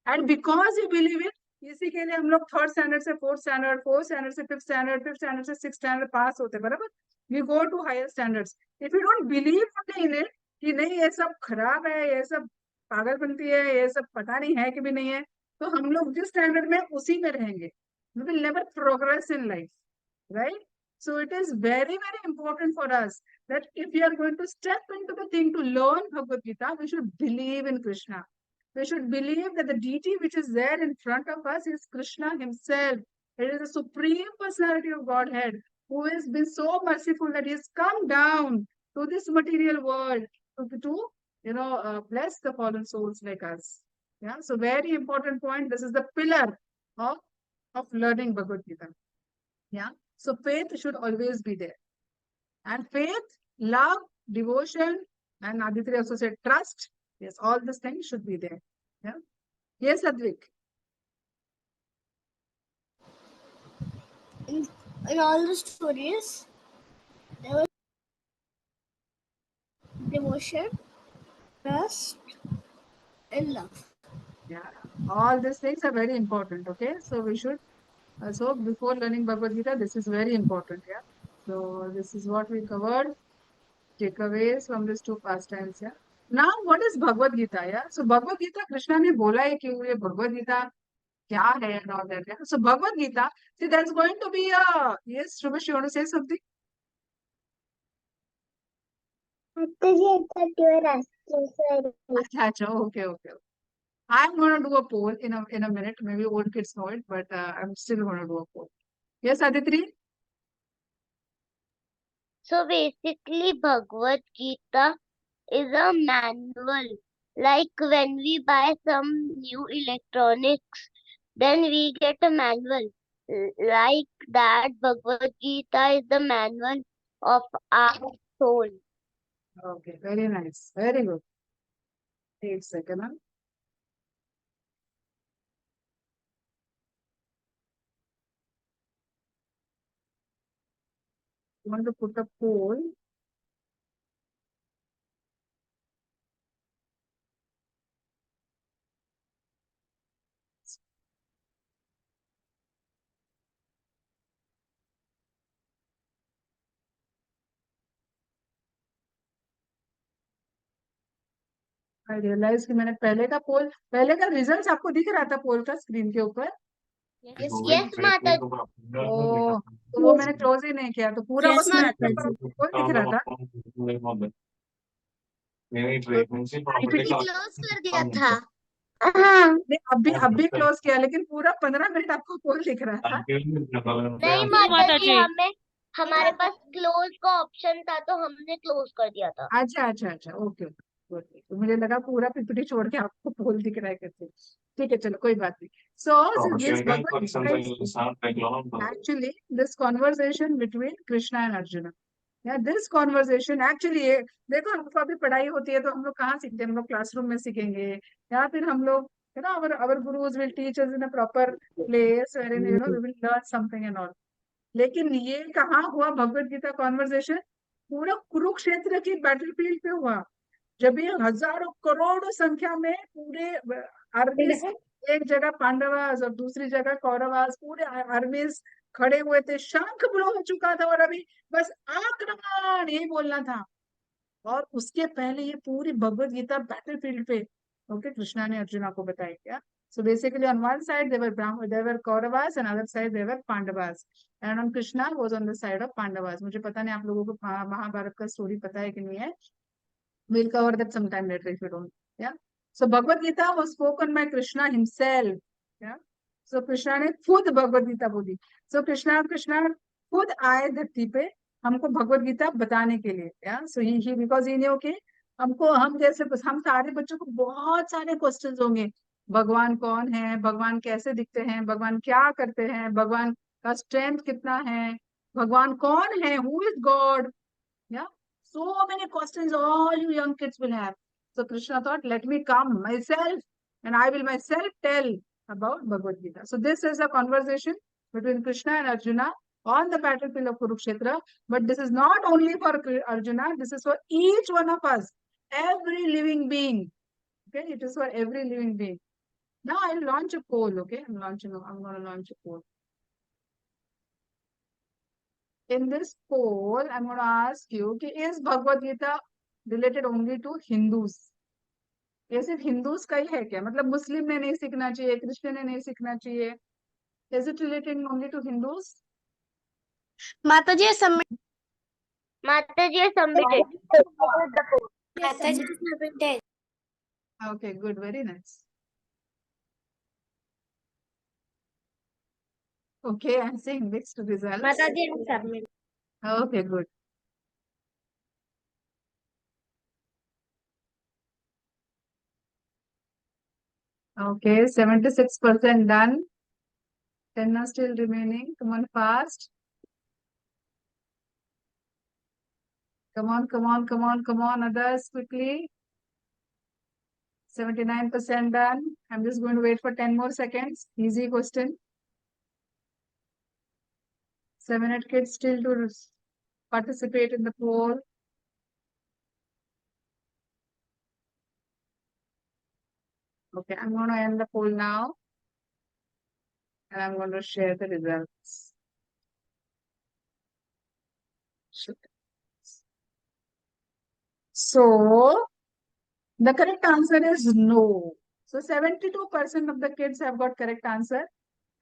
And because we believe it, इसी के लिए हम लोग third standard से fourth standard, fourth standard से fifth standard, fifth standard से six standard pass होते, बराबर. We go to higher standards. If you don't believe in it कि नहीं ये सब खराब है, ये सब पागलपंती है, ये सब पता नहीं है कि भी नहीं है, तो हम लोग जिस स्टैंडर्ड में उसी में रहेंगे. We will never progress in life, right? So it is very, very important for us that if we are going to step into the thing to learn Bhagavad Gita, we should believe in Krishna. We should believe that the deity which is there in front of us is Krishna Himself. It is the supreme personality of Godhead who has been so merciful that He has come down to this material world to bless the fallen souls like us. Yeah, so very important point. This is the pillar of learning Bhagavad Gita. Yeah, so faith should always be there. And faith, love, devotion, and Aditya also said trust. Yes, all these things should be there. Yeah. Yes, Advik. In all the stories, there was devotion, trust, and love. Yeah, all these things are very important. Okay, so we should. So before learning Bhagavad Gita, this is very important. Yeah. So this is what we covered. Takeaways from these two pastimes. Yeah. Now, what is Bhagavad Gita? Yeah. So Bhagavad Gita, Krishna ने बोला है कि ये Bhagavad Gita क्या है and all that. Yeah. So Bhagavad Gita, see, there's going to be a yes, Shubhash, you want to say something? Mataji, I thought you were asking, sorry. Acha, okay. I'm going to do a poll in a minute. Maybe old kids know it, but I'm still going to do a poll. Yes, Aditri? So basically, Bhagavad Gita is a manual. Like when we buy some new electronics, then we get a manual. Like that, Bhagavad Gita is the manual of our soul. Okay, very nice. Very good. Wait a second. Huh? I want to put a poll. I realized कि मैंने पहले का result आपको दिख रहा था पोल का screen के ऊपर. Yes, Mataji. तो वो मैंने क्लोज ही नहीं किया, तो पूरा Yes, उसमें Mataji. वो दिख रहा था। PPT क्लोज कर दिया था। हाँ नहीं, अभी क्लोज किया, लेकिन पूरा 15 मिनट आपको पोल दिख रहा था। नहीं माता माता जी, जी। हमें हमारे पास क्लोज का ऑप्शन था तो हमने क्लोज कर दिया था। अच्छा अच्छा अच्छा, ओके ओके, तो मुझे लगा पूरा पीपीटी छोड़ के आपको पोल दिख रहा है करके। ठीक है, चलो कोई बात नहीं। So this actually this conversation between Krishna and Arjuna. Yeah, this conversation actually ये देखो, हमको अभी पढ़ाई होती है तो हम लोग कहाँ सीखते हैं? हम लोग क्लासरूम में सीखेंगे, या फिर हम लोग, you know, our gurus will teach us in a proper place wherein we will learn something and all. लेकिन ये कहाँ हुआ भगवत गीता कॉन्वर्सेशन? पूरा कुरुक्षेत्र की बैटलफील्ड पे हुआ, जब ये हजारों करोड़ों संख्या में पूरे आर्मीज, एक जगह पांडवास और दूसरी जगह कौरवास, पूरे आर्मीज खड़े हुए थे, शंख ब्लो हो चुका था और अभी बस आक्रमण यही बोलना था। और उसके पहले ये पूरी भगवत गीता बैटलफील्ड पे ओके कृष्णा ने अर्जुना को बताया क्या। So basically on one side there were Kauravas and other side there were Pandavas, and on Krishna was on the side of पांडवास। मुझे पता नहीं आप लोगों को महाभारत का स्टोरी पता है कि नहीं है, we'll cover that sometime later if you don't. Yeah. So Bhagavad Gita was spoken by Krishna himself. Yeah. So Krishna ने खुद भगवत गीता बोली। So कृष्णा खुद आए धरती पे हमको भगवत गीता बताने के लिए। Yeah. So he because he knew कि हमको, हम जैसे हम सारे बच्चों को बहुत सारे क्वेश्चंस होंगे, भगवान कौन है, भगवान कैसे दिखते हैं, भगवान क्या करते हैं, भगवान का स्ट्रेंथ कितना है, भगवान कौन है, who is God. Yeah. So many questions all you young kids will have. So Krishna thought, let me come myself and I will myself tell about Bhagavad Gita. So this is a conversation between Krishna and Arjuna on the battlefield of Kurukshetra. But this is not only for Arjuna, this is for each one of us, every living being. Okay, it is for every living being. Now I'll launch a poll. Okay, I'm going to launch a poll. In this poll, I'm going to ask you, is Bhagavad Gita related only to Hindus? ये सिर्फ Hindus का ही है क्या? मतलब मुस्लिम ने नहीं सीखना चाहिए, क्रिश्चियन ने नहीं सीखना चाहिए? Is it related only to Hindus? Mataji has submitted. माता जी submitted. Mataji has submitted. Okay, good, very nice. Okay, I'm seeing mixed results. Mataji has submitted. Okay, good. Okay, 76% done. 10 are still remaining. Come on, fast. Come on, others, quickly. 79% done. I'm just going to wait for 10 more seconds. Easy question. 7-8 kids still to participate in the poll. Okay, I'm going to end the poll now. And I'm going to share the results. So, the correct answer is no. So, 72% of the kids have got correct answer.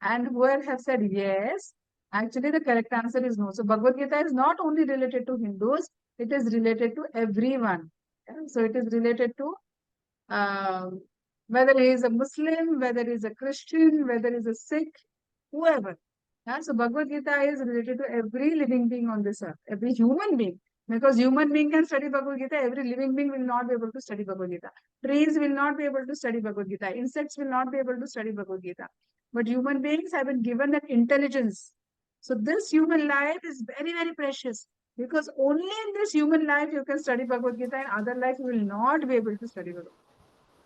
And whoever have said yes, actually the correct answer is no. So, Bhagavad Gita is not only related to Hindus, it is related to everyone. Yeah? So, it is related to whether he is a Muslim, whether he is a Christian, whether he is a Sikh, whoever. Yeah? So Bhagavad Gita is related to every living being on this earth, every human being. Because human being can study Bhagavad Gita, every living being will not be able to study Bhagavad Gita. Trees will not be able to study Bhagavad Gita. Insects will not be able to study Bhagavad Gita. But human beings have been given that intelligence. So this human life is very, very precious. Because only in this human life you can study Bhagavad Gita, and other life you will not be able to study Bhagavad Gita.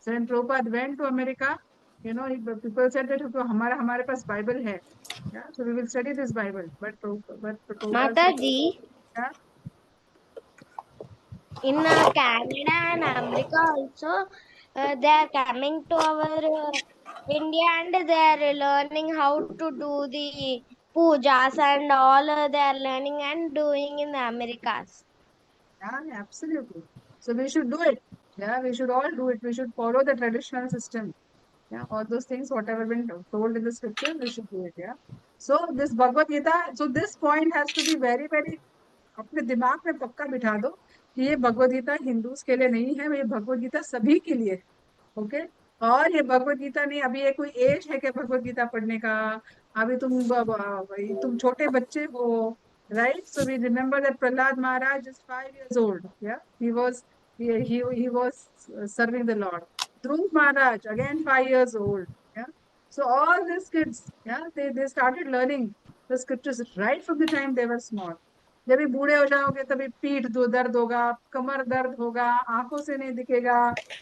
So when Prabhupada went to America, people said that हमारे पास Bible है, yeah, so we will study this Bible. But Prabhupada said, Mataji, yeah, in Canada and America also, they are coming to our India and they are learning how to do the pujas and all. They are learning and doing in the Americas. yeah, absolutely. So we should do it. Yeah, we should all do it. We should follow the traditional system. Yeah, all those things, whatever been told in the scripture, we should do it. Yeah. So this Bhagavad Gita, so this point has to be very, very अपने दिमाग में पक्का बिठा दो कि ये Bhagavad Gita Hindus के लिए नहीं है, ये भगवद गीता सभी के लिए है. ओके. और ये भगवद गीता नहीं, अभी ये कोई एज है क्या भगवद गीता पढ़ने का? अभी तुम छोटे बच्चे हो, right? So we remember that Prahlad Maharaj is 5 years old. Yeah, he was serving the Lord. Dhruv Maharaj again 5 years old. Yeah. So all these kids, yeah, they started learning the scriptures right from the time they were small. जब भी बूढ़े हो जाओगे तभी पीठ दर्द होगा, कमर दर्द होगा, आंखों से नहीं दिखेगा,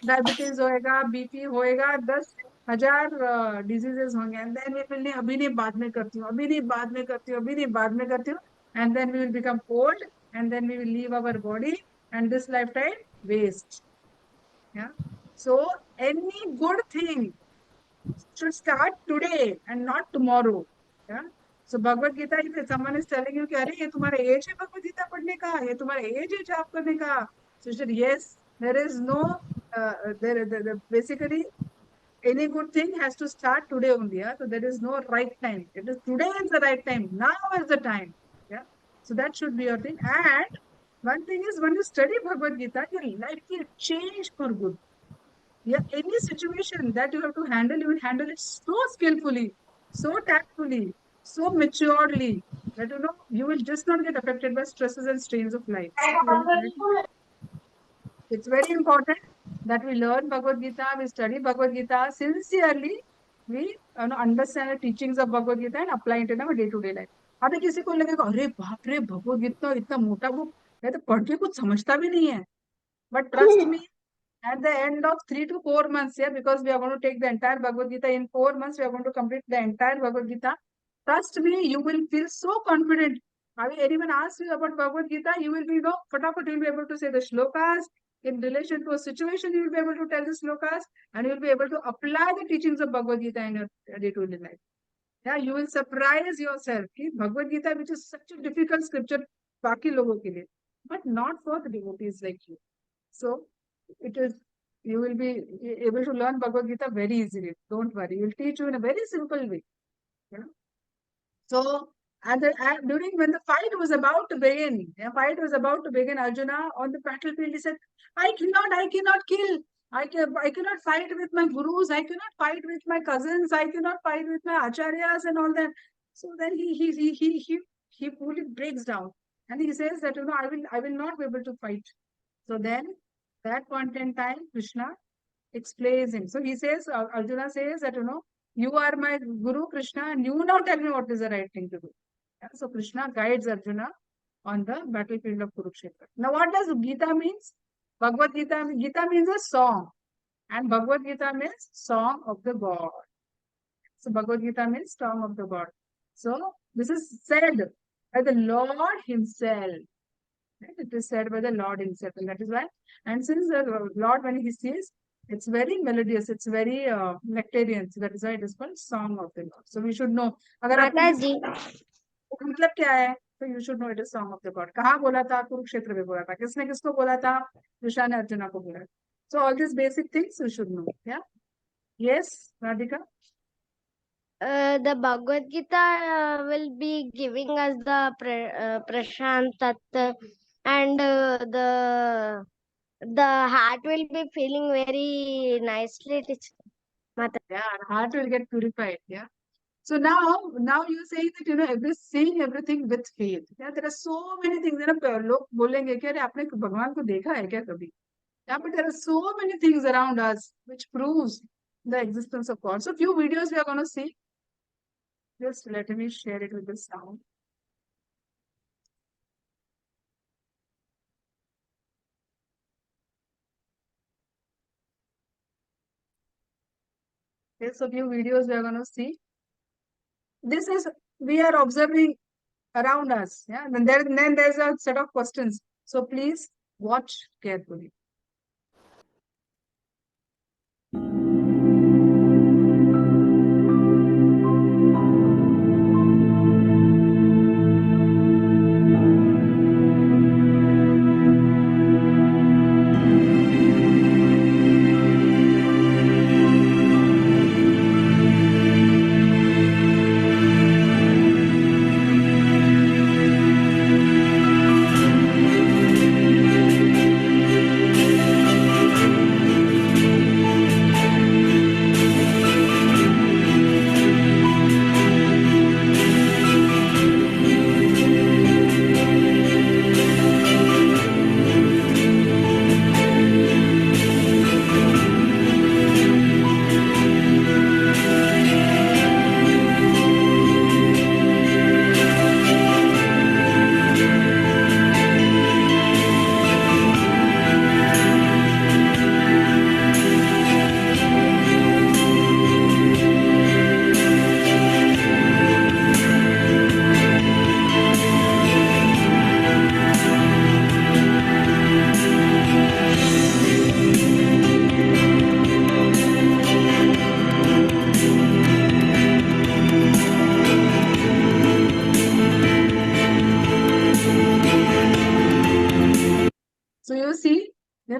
डायबिटीज होएगा, बीपी होएगा, 10,000 डिजीजेस होंगे. एंड देन वी विल नहीं, अभी नहीं बाद में करती हूँ, अभी नहीं बाद में करती हूँ, अभी नहीं बाद में करती हूँ. And then we will become old and then we will leave our body and this life time waste. Yeah. So any good thing should start today and not tomorrow. Yeah. So Bhagavad Gita, if someone is telling you कि अरे ये तुम्हारा as है भगवद गीता पढ़ने का, ये तुम्हारा as है जाप करने का, so you said yes, there is no basically any good thing has to start today only. Yeah. So there is no right time. It is today is the right time. Now is the time. Yeah. So that should be your thing. And one thing is, when you study Bhagavad Gita, your life will change for good. Yeah, any situation that you have to handle, you will handle it so skillfully, so tactfully, so maturely that you will just not get affected by stresses and strains of life. It's very important that we learn Bhagavad Gita, we study Bhagavad Gita sincerely, we understand the teachings of Bhagavad Gita and apply it in our day-to-day life. अभी किसी को लगेगा अरे बाप रे भगवद गीता इतना मोटा book है तो पढ़ के कुछ समझता भी नहीं है. But trust me, at the end of 3 to 4 months, yeah, because we are going to take the entire Bhagavad Gita in 4 months, we are going to complete the entire Bhagavad Gita. Trust me, you will feel so confident. I mean, anyone asks you about Bhagavad Gita, you will be, fatapat, you will be able to say the shlokas. In relation to a situation, you will be able to tell the shlokas and you will be able to apply the teachings of Bhagavad Gita in your day-to-day life. Yeah, you will surprise yourself. कि Bhagavad Gita, which is such a difficult scripture, बाकी लोगों के लिए, but not for the devotees like you. So, it is, you will be able to learn Bhagavad Gita very easily. Don't worry, we will teach you in a very simple way. Yeah. So, during when the fight was about to begin, Arjuna on the battlefield, he said, I cannot kill. I cannot fight with my gurus. I cannot fight with my cousins. I cannot fight with my acharyas and all that. So then he fully breaks down and he says that I will not be able to fight. So then that point in time, Krishna explains him. So he says, Arjuna says that you are my guru, Krishna, and you now tell me what is the right thing to do. Yeah? So Krishna guides Arjuna on the battlefield of Kurukshetra. Now what does Gita means? Bhagavad Gita means a song, and Bhagavad Gita means song of the God. So Bhagavad Gita means song of the God. So this is said by the Lord himself. It is said by the Lord himself, and that is why. And since the Lord, when he says, it's very melodious, it's very nectarian, so that is why it is called Song of the Lord. So we should know. अगर आपको मतलब क्या है, तो you should know it is Song of the God. कहाँ बोला था? कुरुक्षेत्र में बोला था. किसने किसको बोला था? कृष्ण ने अर्जुना को बोला. So all these basic things you should know. Yeah. Yes, Radhika. The Bhagavad Gita will be giving us the Prashant Tattva, and the heart will be feeling very nicely. Yeah, heart will get purified. Yeah. So now you say that saying everything with faith. Yeah, there are so many things. लोग बोलेंगे कि अरे आपने भगवान को देखा है क्या कभी? Yeah, but there are so many things around us which proves the existence of God. So few videos we are going to see. Just let me share it with the sound. Okay, so few videos we are going to see. This is, we are observing around us. Yeah, then there's a set of questions. So please watch carefully.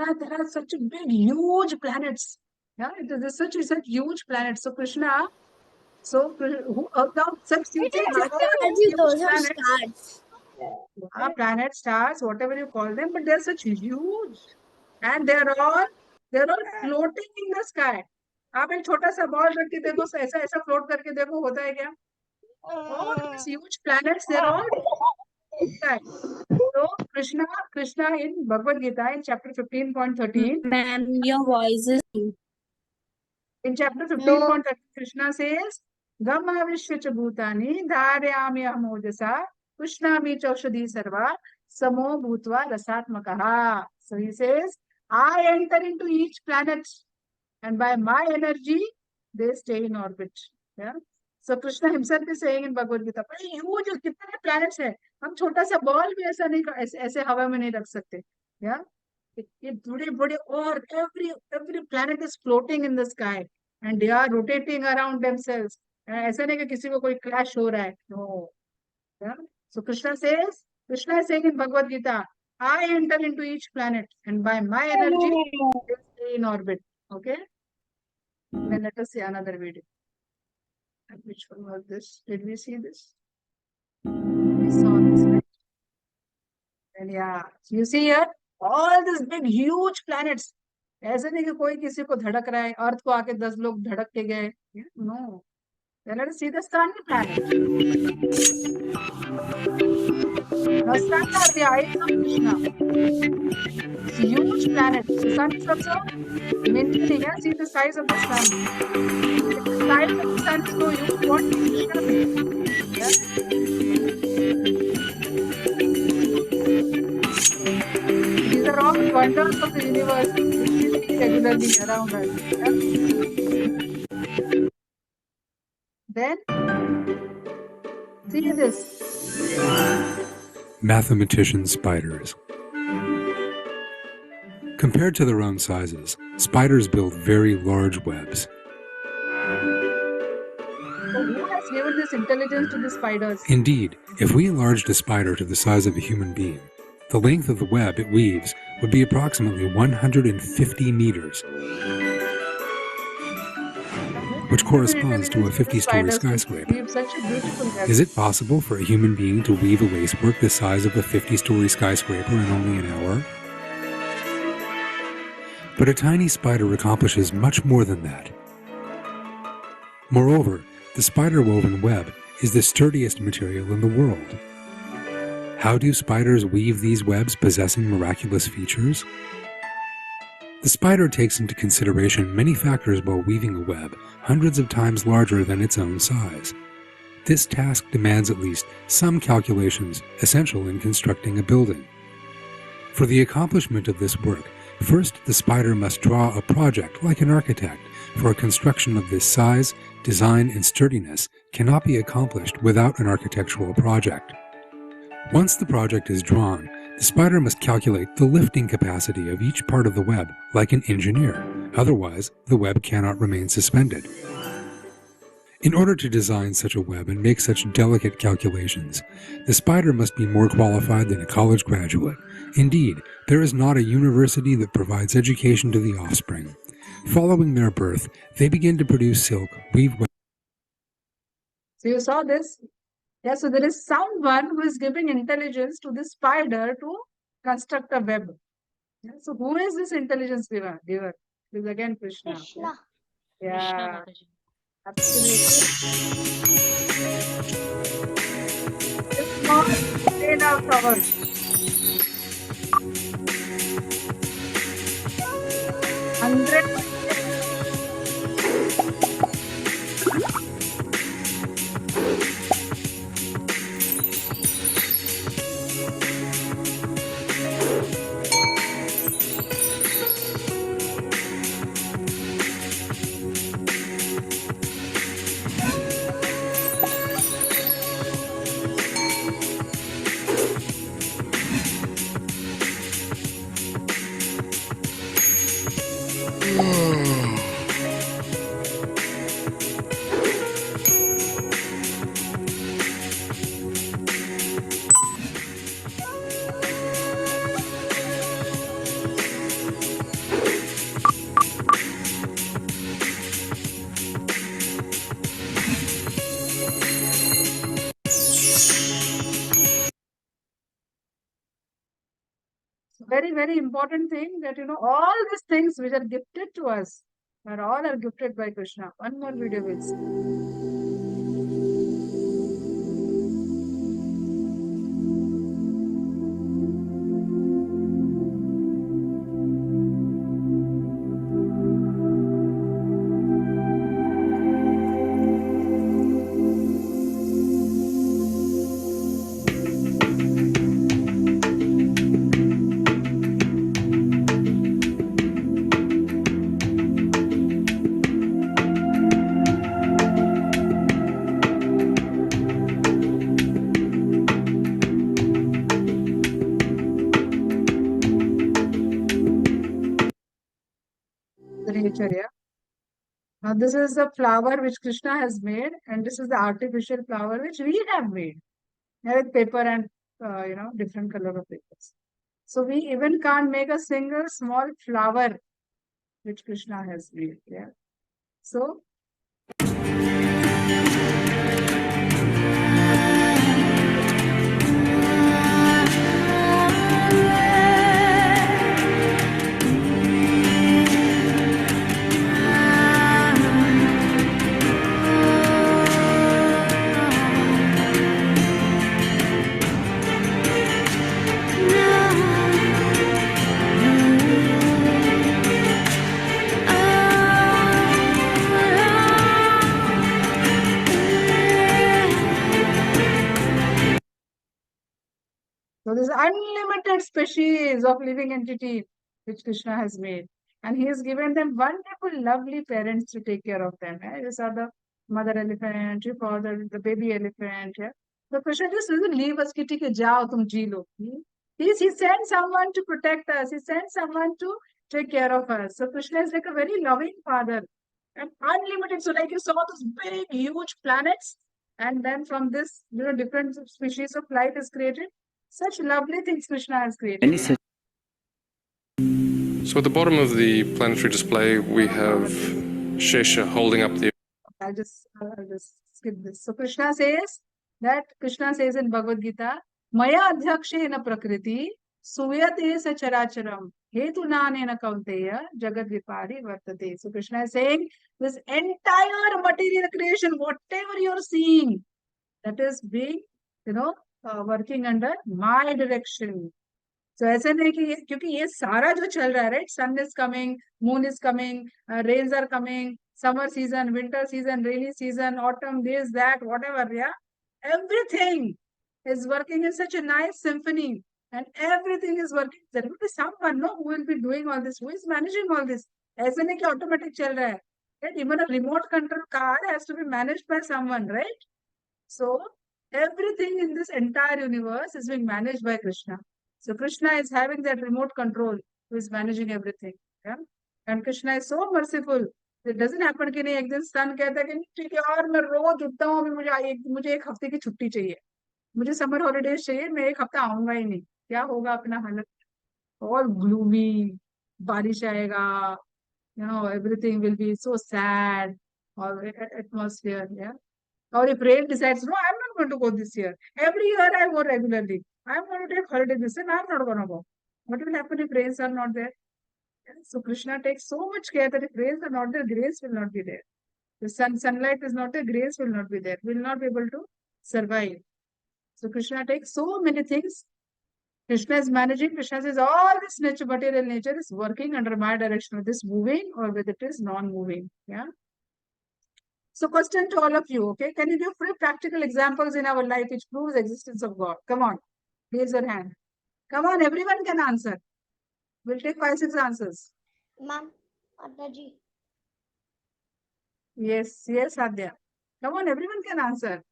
are such big, huge planets. Yeah, there's such huge planets. So Krishna, now such huge planets, planets, stars, whatever you call them, but they're such huge, and they're all floating in the sky. आप एक छोटा सा ball रख के देखो, ऐसा ऐसा float करके देखो, होता है क्या? All these huge planets, they're all sky. So Krishna in Bhagavad Gita in chapter 15.13. Ma'am, your voice is. In chapter 15.13, Krishna says, Gamavishya cha bhutani dharyami amojasa Krishnami chaushadhi sarva samo bhutva rasatmakaha. So he says, I enter into each planet and by my energy, they stay in orbit. Yeah. So Krishna himself is saying in Bhagavad Gita, huge, कितने planets है, हम छोटा सा ball भी ऐसा नहीं, ऐसे हवा में नहीं रख सकते. Yeah. ये बड़े और every planet is floating in the sky and they are rotating around themselves. ऐसा नहीं कि किसी को कोई crash हो रहा है. No. Yeah. So Krishna is saying in Bhagavad Gita, I enter into each planet and by my energy they stay in orbit. Okay. Then let us see another video. And which one was this? Did we see this? We saw this, right? And yeah, so you see here all these big huge planets. ऐसे नहीं कि कोई किसी को धड़क रहा है, अर्थ को आके 10 लोग धड़क के गए. No. Then let us see the sun planet. Now sun are the eyes of Krishna. It's huge planet. The sun is also maintaining. Yeah? See the size of the sun. If the size of the sun is so huge, what will Krishna be? Yeah? These are all wonders of the universe which we see regularly around us. Yeah? Then, see this. Mathematician spiders. Compared to their own sizes, spiders build very large webs. So who has given this intelligence to the spiders? Indeed, if we enlarged a spider to the size of a human being, the length of the web it weaves would be approximately 150 meters, which corresponds to a 50-story skyscraper. We have such a beautiful web. Is it possible for a human being to weave a lacework the size of a 50-story skyscraper in only an hour? But a tiny spider accomplishes much more than that. Moreover, the spider-woven web is the sturdiest material in the world. How do spiders weave these webs possessing miraculous features? The spider takes into consideration many factors while weaving a web hundreds of times larger than its own size. This task demands at least some calculations essential in constructing a building. For the accomplishment of this work, first the spider must draw a project like an architect, for a construction of this size, design, and sturdiness cannot be accomplished without an architectural project. Once the project is drawn, the spider must calculate the lifting capacity of each part of the web like an engineer, otherwise the web cannot remain suspended. In order to design such a web and make such delicate calculations, the spider must be more qualified than a college graduate. Indeed, there is not a university that provides education to the offspring. Following their birth, they begin to produce silk, weave web. So you saw this? Yeah, so there is someone who is giving intelligence to the spider to construct a web. Yeah, so who is this intelligence giver? This is again Krishna. Krishna. Yeah, Krishna Mataji. absolutely. It's not made of flowers. 100. very, very important thing that, all these things which are gifted to us are gifted by Krishna. One more video we'll see. The nature, yeah. Now this is the flower which Krishna has made, and this is the artificial flower which we have made with paper and different color of papers. So we even can't make a single small flower which Krishna has made. Yeah. So So there's unlimited species of living entity which Krishna has made. And he has given them wonderful, lovely parents to take care of them. These are the mother elephant, your father, the baby elephant. Yeah? So Krishna just doesn't leave us, kitty ke jao, tum ji lo. He sent someone to protect us. He sent someone to take care of us. So Krishna is like a very loving father. And unlimited. So like you saw those big, huge planets. And then from this, different species of life is created. Such lovely things Krishna has created. So at the bottom of the planetary display, we have Shesha holding up the. I'll just skip this. So Krishna says in Bhagavad Gita, Maya adhyakshena prakriti suyate sacharacharam hetu nanena kaunteya jagad vipari vartate. So Krishna is saying this entire material creation, whatever you're seeing, that is being, working under my direction. So ऐसे नहीं कि क्योंकि ये सारा जो चल रहा है, right? Sun is coming, moon is coming, rains are coming, summer season, winter season, rainy season, autumn, this, that, whatever, yeah. Everything is working in such a nice symphony, and everything is working. There will be someone, no, who will be doing all this, who is managing all this. ऐसे नहीं कि automatic चल रहा है, right? Even a remote control car has to be managed by someone, right? So everything in this entire universe is being managed by Krishna. So Krishna is having that remote control, who is managing everything. Yeah? And Krishna is so merciful. It doesn't happen कि नहीं एक दिन सन कहता है कि ठीक है और मैं रोज उठता हूँ, मुझे एक हफ्ते की छुट्टी चाहिए, मुझे समर हॉलीडेज चाहिए, मैं एक हफ्ता आऊंगा ही नहीं. क्या होगा अपना हालत? All gloomy, बारिश आएगा, everything will be so sad, or atmosphere. Yeah. Or if rain decides, no, I'm not going to go this year. Every year I go regularly. I'm going to take holiday this year. I'm not going to go. What will happen if rains are not there? So Krishna takes so much care that if rains are not there, grace will not be there. The sunlight is not there, grace will not be there. Will not be able to survive. So Krishna takes so many things. Krishna is managing. Krishna says all this nature, material nature is working under my direction, with this moving or whether it is non-moving. Yeah. So question to all of you, okay? Can you give free practical examples in our life which proves existence of God? Come on, raise your hand. Come on, everyone can answer. We'll take 5-6 answers. Ma'am, Mataji. Yes, Adya. Come on, everyone can answer.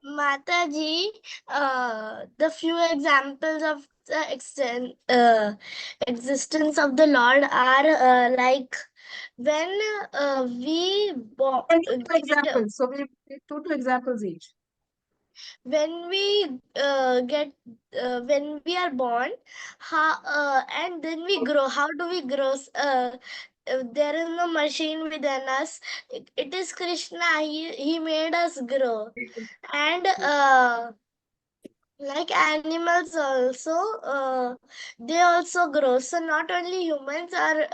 Mataji, the few examples of the existence of the Lord are like when we And two examples. So we take two examples each. when we when we are born, and then we grow. How do we grow? There is no machine within us. It is Krishna. He made us grow, and Like animals also, they also grow. So not only humans or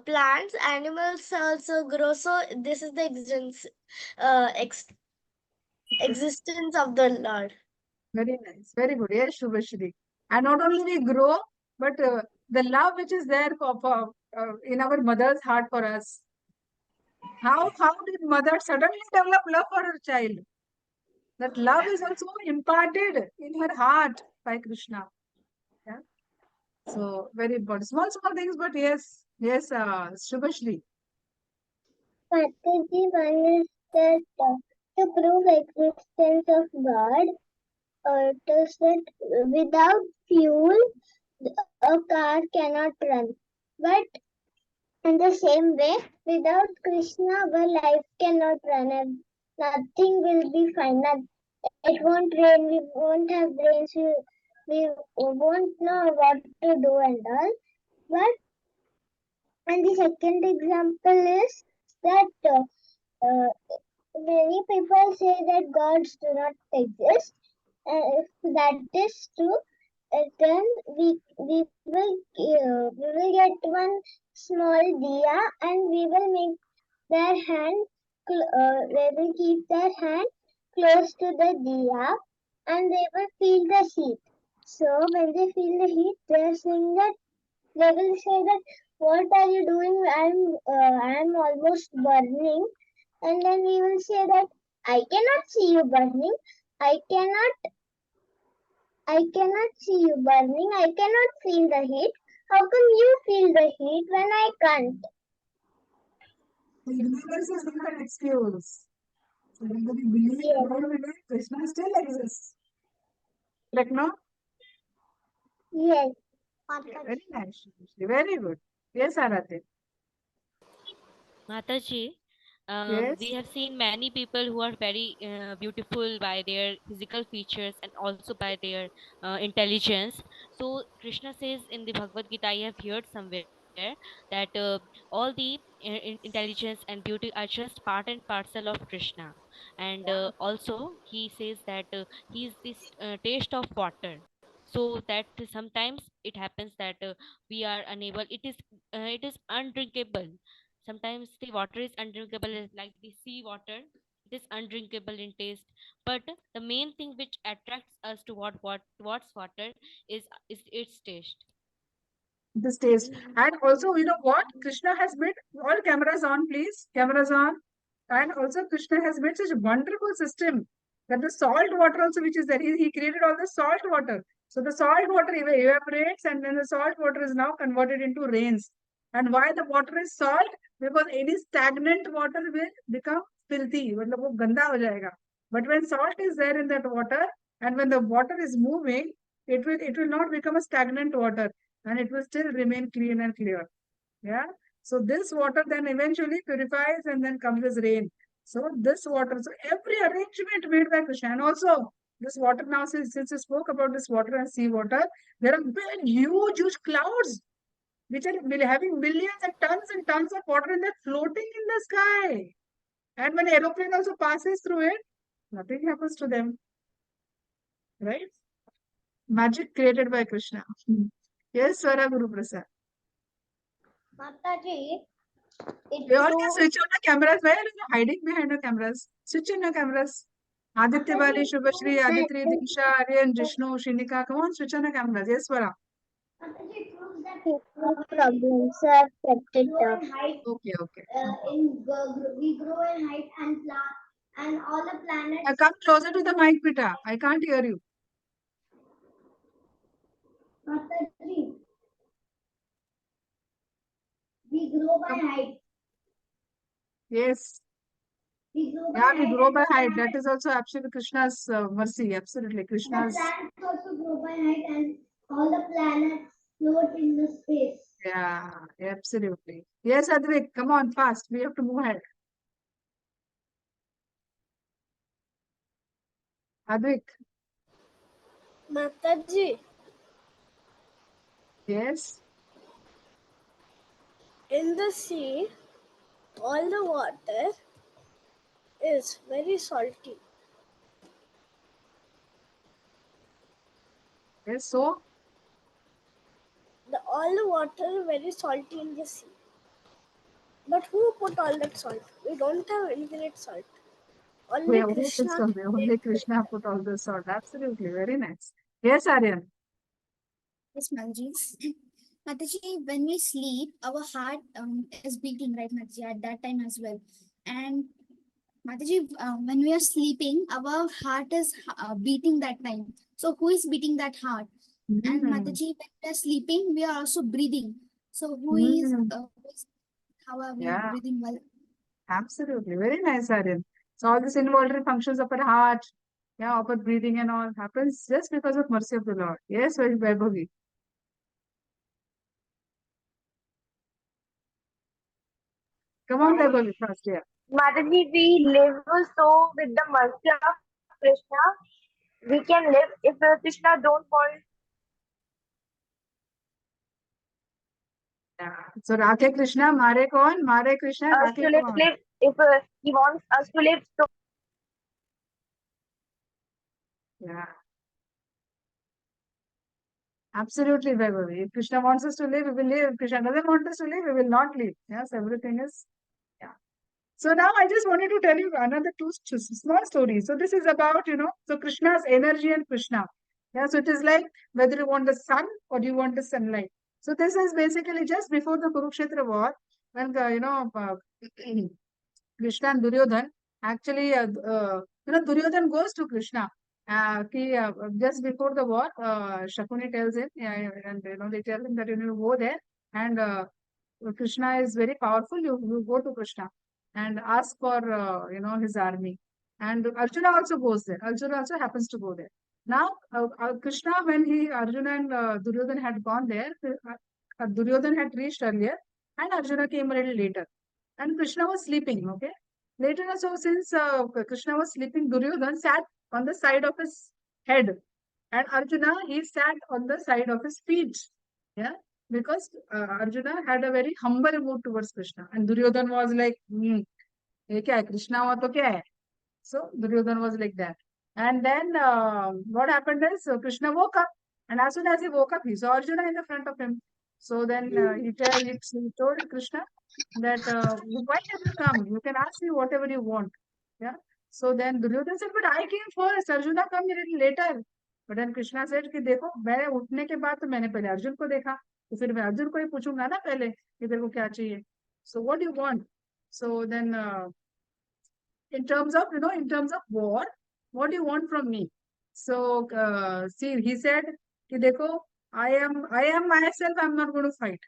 plants, animals also grow. So this is the existence of the Lord. Very nice. Very good. Yes, Shubhashri. And not only we grow, but the love which is there for in our mother's heart for us. How did mother suddenly develop love for her child? That love is also imparted in her heart by Krishna. Yeah. So very important. Small things, but yes, Shubhashri. Mataji, one is that to prove existence of God, or to that without fuel, a car cannot run. But in the same way, without Krishna, our life cannot run and nothing will be fine. It won't rain, we won't have rains, we won't know what to do and all. But, and the second example is that many people say that gods do not exist. If that is true, then we will get one small diya and we will make their hand they will keep their hand close to the diya and they will feel the heat. So when they feel the heat, they are saying that they will say that what are you doing? I'm almost burning, and then we will say that I cannot see you burning. I cannot see you burning. I cannot feel the heat. How come you feel the heat when I can't? The universe is not an excuse. So whether we believe Yes. or not, Krishna still exists. Correct, no? Yes. Very nice. Shubhashri. Very good. Yes, Aradhya. Mataji, Yes. we have seen many people who are very beautiful by their physical features and also by their intelligence. So Krishna says in the Bhagavad Gita, I have heard somewhere that all the intelligence and beauty are just part and parcel of Krishna. And also he says that he is this taste of water. So that sometimes it happens that we are unable. It is undrinkable. Sometimes the water is undrinkable, like the sea water. It is undrinkable in taste. But the main thing which attracts us to what's water is its taste. The stage. And also, you know what? Krishna has made all cameras on, please. Cameras on. And also, Krishna has made such a wonderful system that the salt water also, which is there, he created all the salt water. So the salt water evaporates, and then the salt water is now converted into rains. And why the water is salt? Because any stagnant water will become filthy. मतलब वो गंदा हो जाएगा. But when salt is there in that water, and when the water is moving, it will not become a stagnant water, and it will still remain clean and clear. Yeah. So this water then eventually purifies and then comes as rain. So this water, so every arrangement made by Krishna. And also this water now, since you spoke about this water and sea water, there are big, huge clouds which are having millions and tons of water and they're floating in the sky. And when aeroplane also passes through it, nothing happens to them. Right? Magic created by Krishna. Yes, Swara Guru Prasad. Mataji, You all can switch on the cameras. Why are you hiding behind the cameras? Switch on your cameras. Aditya Bali, Shubhashri, Aditri, Diksha, Aryan, Jishnu, Shinika. Come on, switch on the cameras. Yes, Swara. no problem, sir. I've kept it up. Okay, okay. We grow in height and all the planets. Come closer to the mic, Pita. I can't hear you. Mataji, we grow by Come. height. Yes. We grow by Yeah, we height. grow And by the height. That planets, is also absolutely Krishna's mercy. Absolutely. the Krishna's. plants also grow by height and all the planets float in the space. Yeah, absolutely. Yes, Advik. Come on, fast. We have to move ahead. Advik. Mataji, Yes. in the sea, all the water is very salty. Yes, so all the water very salty in the sea. But who put all that salt? We don't have infinite salt. Only Krishna. only Krishna put all this salt. Absolutely, very nice. Yes, Aryan. Yes, Mataji. Mataji, when we sleep, our heart is beating, right, Mataji, at that time as well. And Mataji, when we are sleeping, our heart is beating that time. So who is beating that heart? And Mataji, when we are sleeping, we are also breathing. So who is how are we Yeah. breathing well? Absolutely, very nice, Aryan. So all these involuntary functions of our heart, yeah, of our breathing and all happens just because of mercy of the Lord. Yes, Vaibhavi. Come on, Vaibhavi, first, yeah. Mataji, we live so with the mercy of Krishna. We can live if Krishna don't want. Yeah. So Rakhe Krishna, Mare Kaun, Mare Krishna, Us to Rakhe live, Kaun. if he wants us to live. So Yeah. Absolutely, Vaibhavi. If Krishna wants us to live, we will live. If Krishna doesn't want us to live, we will not live. Yes, everything is, yeah. So now I just wanted to tell you another two small stories. So this is about, so Krishna's energy and Krishna. Yeah, so it is like whether you want the sun or you want the sunlight. So this is basically just before the Kurukshetra war, when Krishna and Duryodhan actually, Duryodhan goes to Krishna. Just before the war, Shakuni tells him, and they tell him that you go there, and Krishna is very powerful. You go to Krishna and ask for his army. And Arjuna also goes there. Arjuna also happens to go there. Now Krishna, when Arjuna and Duryodhan had gone there, Duryodhan had reached earlier, and Arjuna came a little later. And Krishna was sleeping. Okay. Later, so since Krishna was sleeping, Duryodhan sat on the side of his head, and Arjuna he sat on the side of his feet. Yeah, because Arjuna had a very humble mood towards Krishna, and Duryodhan was like, "ये क्या है? Krishna हुआ तो क्या है?" So Duryodhan was like that. And then what happened is Krishna woke up, and as soon as he woke up, he saw Arjuna in the front of him. So then he told Krishna that why have you come? You can ask me whatever you want. Yeah. So then Duryodhan said, but I came first. Arjuna come a little later. But then Krishna said कि देखो मैं उठने के बाद तो मैंने पहले अर्जुन को देखा, तो फिर मैं अर्जुन को ही पूछूंगा ना पहले कि तेरे को क्या चाहिए. So what do you want? So then in terms of war, what do you want from me? So see, he said कि देखो I am myself, I'm not going to fight.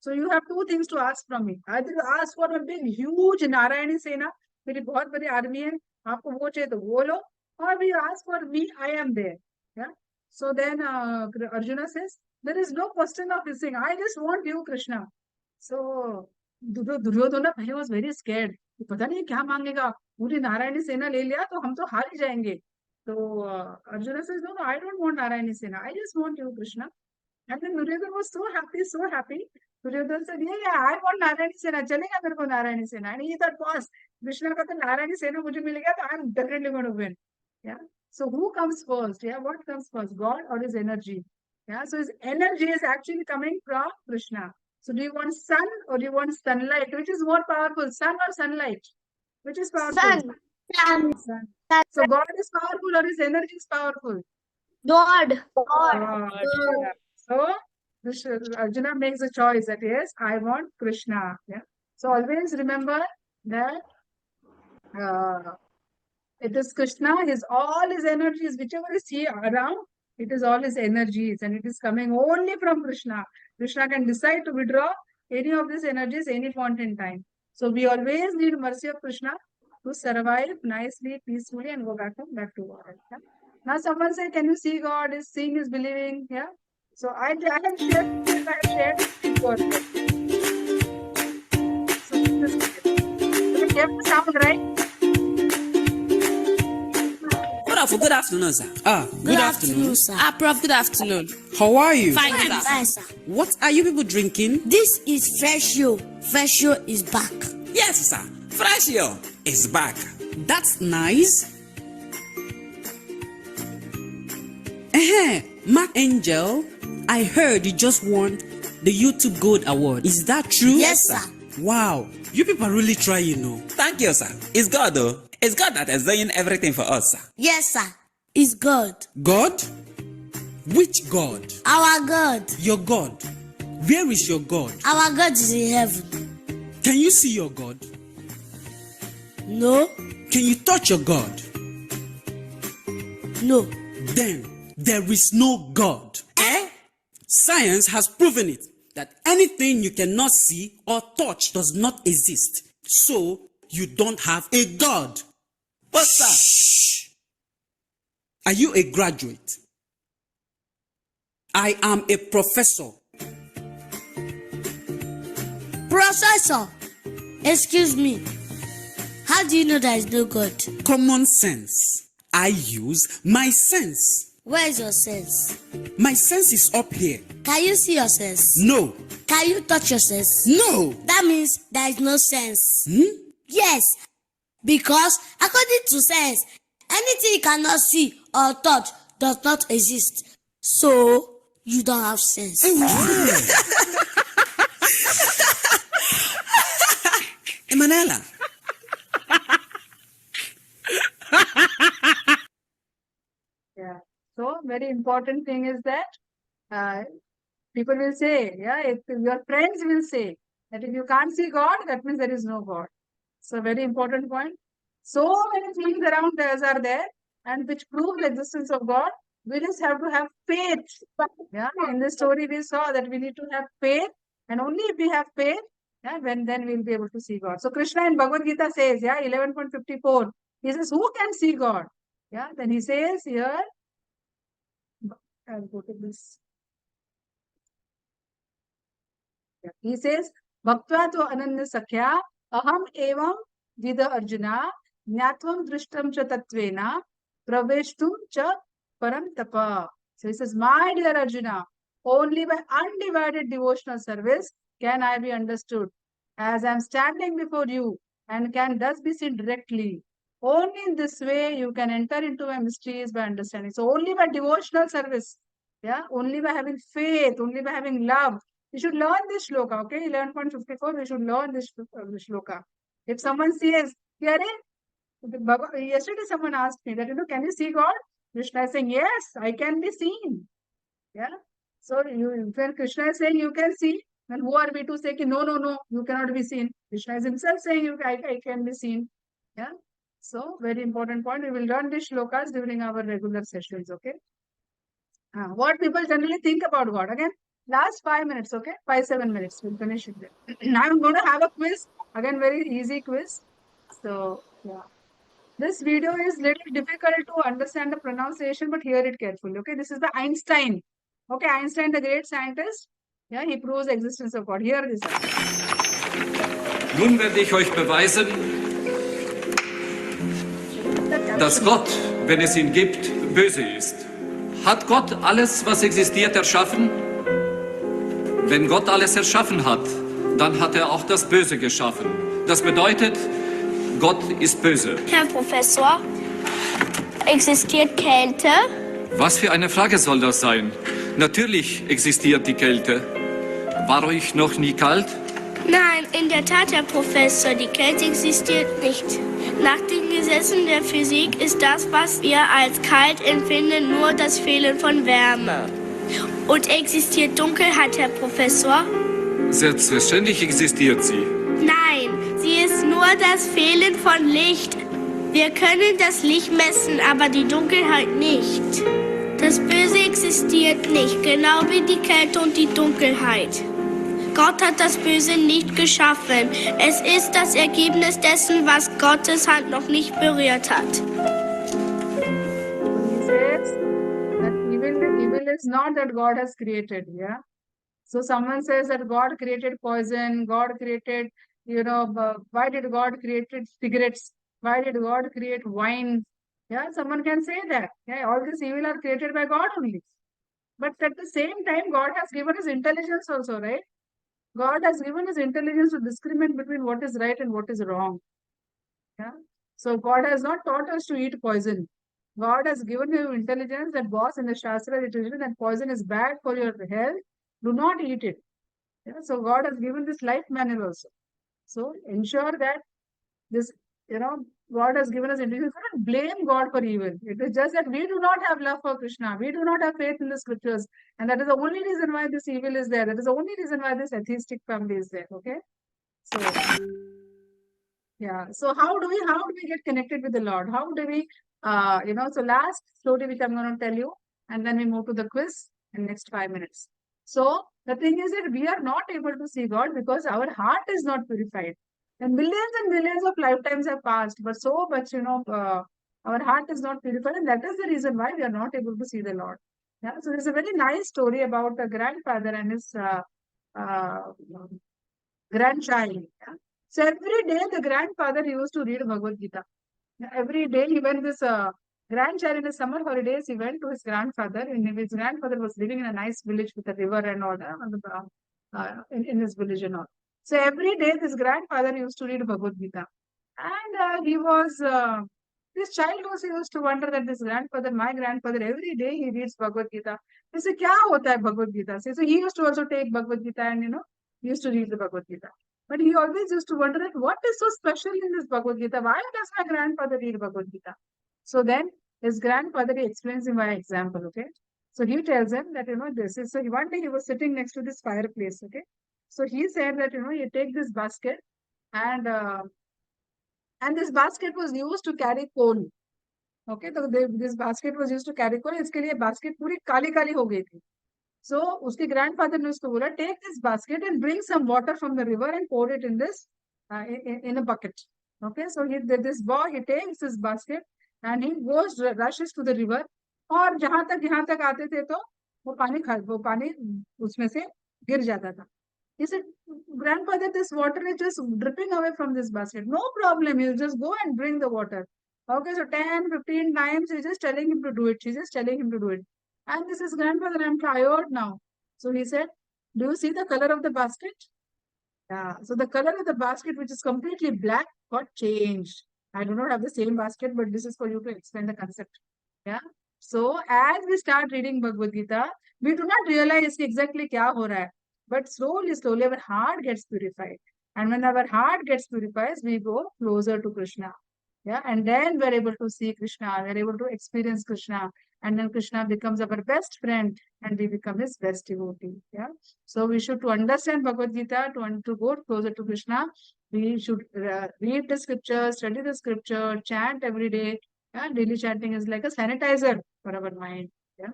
So you have two things to ask from me. Either you ask for a big huge Narayani Sena, मेरी बहुत बड़ी army है, आपको वो चाहिए तो वो लो, or you ask for me, I am there. Yeah. So then Arjuna says, there is no question of this thing. I just want you, Krishna. So Duryodhana पहले was very scared. पता नहीं क्या मांगेगा, पूरी नारायणी सेना ले लिया तो हम तो हार ही जाएंगे. So Arjuna says, no, I don't want Narayani Sena. I just want you, Krishna. And then Duryodhana was so happy. Duryodhana said, yeah, I want Narayani Sena. चलेगा मेरे को Narayani Sena. And he thought, boss, Krishna का तो Narayani Sena मुझे मिल गया, तो I'm definitely going to win. Yeah. So who comes first? Yeah, what comes first, God or his energy? Yeah. So his energy is actually coming from Krishna. So do you want sun or do you want sunlight? Which is more powerful, sun or sunlight? Which is powerful? sun. So God is powerful or his energy is powerful? God. Yeah. So Arjuna makes a choice that yes, I want Krishna. Yeah. So always remember that it is Krishna. All his energies, whichever is here around, it is all his energies, and it is coming only from Krishna. Krishna can decide to withdraw any of these energies any point in time. So we always need mercy of Krishna to survive nicely, peacefully, and go back to God. Yeah? Now someone say, can you see God? Is seeing is believing? Yeah. So I have shared before. So this is it. You have to sound right. Good afternoon, sir. Good afternoon, sir. Prof, good afternoon. How are you? Fine, sir. What are you people drinking? This is Freshio. Freshio is back. Yes, sir. Freshio is back. That's nice. Mark Angel, I heard you just won the YouTube Gold Award. Is that true? Yes, sir. Wow, you people are really trying, you know. Thank you, sir. It's God, though. It's God that is doing everything for us, sir. Yes, sir. It's God. God? Which God? Our God. Your God. Where is your God? Our God is in heaven. Can you see your God? No. Can you touch your God? No. Then there is no God. Eh? Science has proven it that anything you cannot see or touch does not exist. So you don't have a God. But, sir, Shh. Are you a graduate? I am a professor. Professor, excuse me. How do you know there is no God? Common sense. I use my sense. Where is your sense? My sense is up here. Can you see your sense? No. Can you touch your sense? No. That means there is no sense. Yes, because according to science, anything you cannot see or touch does not exist. So, you don't have sense. Emanuela. Yeah. So very important thing is that people will say, yeah, if your friends will say that if you can't see God, that means there is no God. So very important point. So many things around us are there and which prove the existence of God. We just have to have faith. Yeah. In this story, we saw that we need to have faith, and only if we have faith, yeah, then we'll be able to see God. So Krishna in Bhagavad Gita says, yeah, 11.54, he says, who can see God? Yeah. Then he says here, I'll go to this. Yeah. He says, Bhaktva to ananya sakhya aham evam vida arjuna jnatvam drishtam cha tatvena praveshtum cha param tapa. So he says, my dear Arjuna, only by undivided devotional service can I be understood, as I am standing before you and can thus be seen directly. Only in this way you can enter into my mysteries by understanding. So only by devotional service, yeah, only by having faith, only by having love. We should learn this shloka, okay? 11.54, we should learn this shloka. If someone says, yesterday someone asked me that, can you see God? Krishna is saying, yes, I can be seen. Yeah. So when Krishna is saying you can see, then who are we to say, no, you cannot be seen? Krishna is himself saying I can be seen. Yeah. So very important point. We will learn these shlokas during our regular sessions. Okay. What people generally think about God. Again, last 5 minutes. Okay. 5-7 minutes. We'll finish it there. Now I'm going to have a quiz. Again, very easy quiz. So yeah. This video is little difficult to understand the pronunciation, but hear it carefully. Okay, this is the Einstein. Okay, Einstein, the great scientist. Yeah, he proves the existence of God. Here this. Nun werde ich euch beweisen, dass Gott, wenn es ihn gibt, böse ist. Hat Gott alles, was existiert, erschaffen? Wenn Gott alles erschaffen hat, dann hat er auch das Böse geschaffen. Das bedeutet, Gott ist böse. Herr Professor, existiert Kälte? Was für eine Frage soll das sein? Natürlich existiert die Kälte. War euch noch nie kalt? Nein, in der Tat, Herr Professor, die Kälte existiert nicht. Nach den Gesetzen der Physik ist das, was wir als kalt empfinden, nur das Fehlen von Wärme. Und existiert Dunkelheit, Herr Professor? Selbstverständlich existiert sie. Nein, sie ist nur das Fehlen von Licht. Wir können das Licht messen, aber die Dunkelheit nicht. Das Böse existiert nicht, genau wie die Kälte und die Dunkelheit. Gott hat das Böse nicht geschaffen. Es ist das Ergebnis dessen, was Gottes Hand noch nicht berührt hat. He says that evil is not that God has created, yeah. So someone says that God created poison, God created, why did God create cigarettes? Why did God create wine? Yeah, someone can say that. Yeah, all this evil are created by God only. But at the same time, God has given us intelligence also, right? God has given us intelligence to discriminate between what is right and what is wrong. Yeah. So God has not taught us to eat poison. God has given you intelligence that boss in the Shastra it is written that poison is bad for your health. Do not eat it. Yeah? So God has given this life manual also. So ensure that this, God has given us intelligence. Do not blame God for evil. It is just that we do not have love for Krishna. We do not have faith in the scriptures. And that is the only reason why this evil is there. That is the only reason why this atheistic family is there. Okay. So, yeah. So how do we get connected with the Lord? How do we, so last story which I'm going to tell you, and then we move to the quiz in next 5 minutes. So the thing is that we are not able to see God because our heart is not purified. And millions of lifetimes have passed, but so much, our heart is not purified, and that is the reason why we are not able to see the Lord. Yeah. So there's a very nice story about a grandfather and his grandchild. Yeah? So every day the grandfather used to read Bhagavad Gita. Every day he went this grandchild in the summer holidays, he went to his grandfather, and his grandfather was living in a nice village with a river and all in his village and all. So every day this grandfather used to read Bhagavad Gita. And this child also used to wonder that this grandfather, my grandfather, every day he reads Bhagavad Gita. He said, "Kya hota hai Bhagavad Gita?" So he used to also take Bhagavad Gita and he used to read the Bhagavad Gita. But he always used to wonder that what is so special in this Bhagavad Gita? Why does my grandfather read Bhagavad Gita? So then his grandfather explains him by example, okay? So he tells him that, this is, so one day he was sitting next to this fireplace, okay? So he said that, you take this basket and this basket was used to carry coal. Okay, so this basket was used to carry coal. इसके लिए basket पूरी काली काली हो गई थी. So उसके grandfather ने उसको बोला, take this basket and bring some water from the river and pour it in this in a bucket. Okay, so this boy he takes this basket and he rushes to the river. और यहाँ तक आते थे तो वो पानी उसमें से गिर जाता था. He said, "Grandfather, this water is just dripping away from this basket. No problem, you just go and bring the water." Okay, so 10, 15 times he's just telling him to do it. She's just telling him to do it. And this is, "Grandfather, I'm tired now." So he said, "Do you see the color of the basket?" Yeah. So the color of the basket, which is completely black, got changed. I do not have the same basket, but this is for you to explain the concept. Yeah. So as we start reading Bhagavad Gita, we do not realize exactly kya ho raha hai. But slowly our heart gets purified. And when our heart gets purified, we go closer to Krishna. Yeah, and then we're able to see Krishna, we're able to experience Krishna, and then Krishna becomes our best friend, and we become his best devotee. Yeah, so we should, to understand Bhagavad Gita, to go closer to Krishna, we should read the scripture, study the scripture, chant every day. Yeah, daily chanting is like a sanitizer for our mind. Yeah,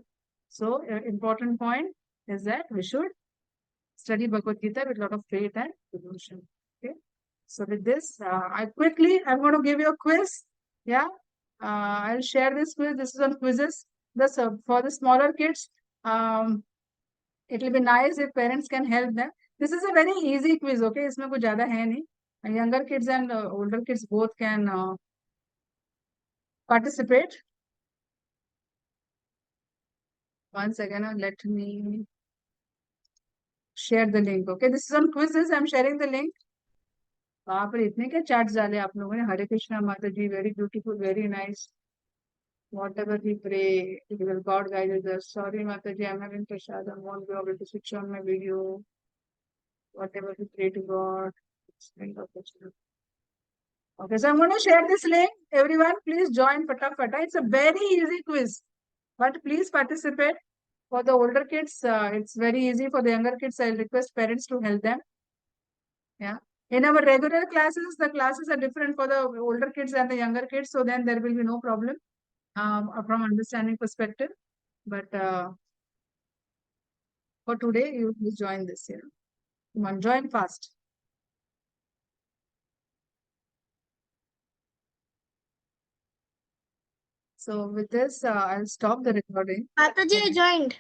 so important point is that we should study Bhagavad Gita with a lot of faith and devotion. Okay. So with this, I'm going to give you a quiz. Yeah, I'll share this quiz. This is on quizzes. For the smaller kids, it will be nice if parents can help them. This is a very easy quiz. Okay, इसमें कुछ ज़्यादा है नहीं. Younger kids and older kids both can participate. Once again, let me share the link. Okay, this is on quizzes. I'm sharing the link. वहां पर इतने क्या charts डाले आप लोगों ने. हरे कृष्णा माता जी, very beautiful, very nice. Whatever we pray, will God guide us. Sorry, Mataji, I'm having prasad. I won't be able to switch on my video. Whatever we pray to God. Okay, so I'm going to share this link. Everyone, please join Fatafata. It's a very easy quiz, but please participate. For the older kids, it's very easy. For the younger kids, I'll request parents to help them. Yeah. In our regular classes, the classes are different for the older kids and the younger kids. So then there will be no problem from understanding perspective. But for today, you please join this here. Come on, join fast. So with this, I'll stop the recording. Mataji, I joined.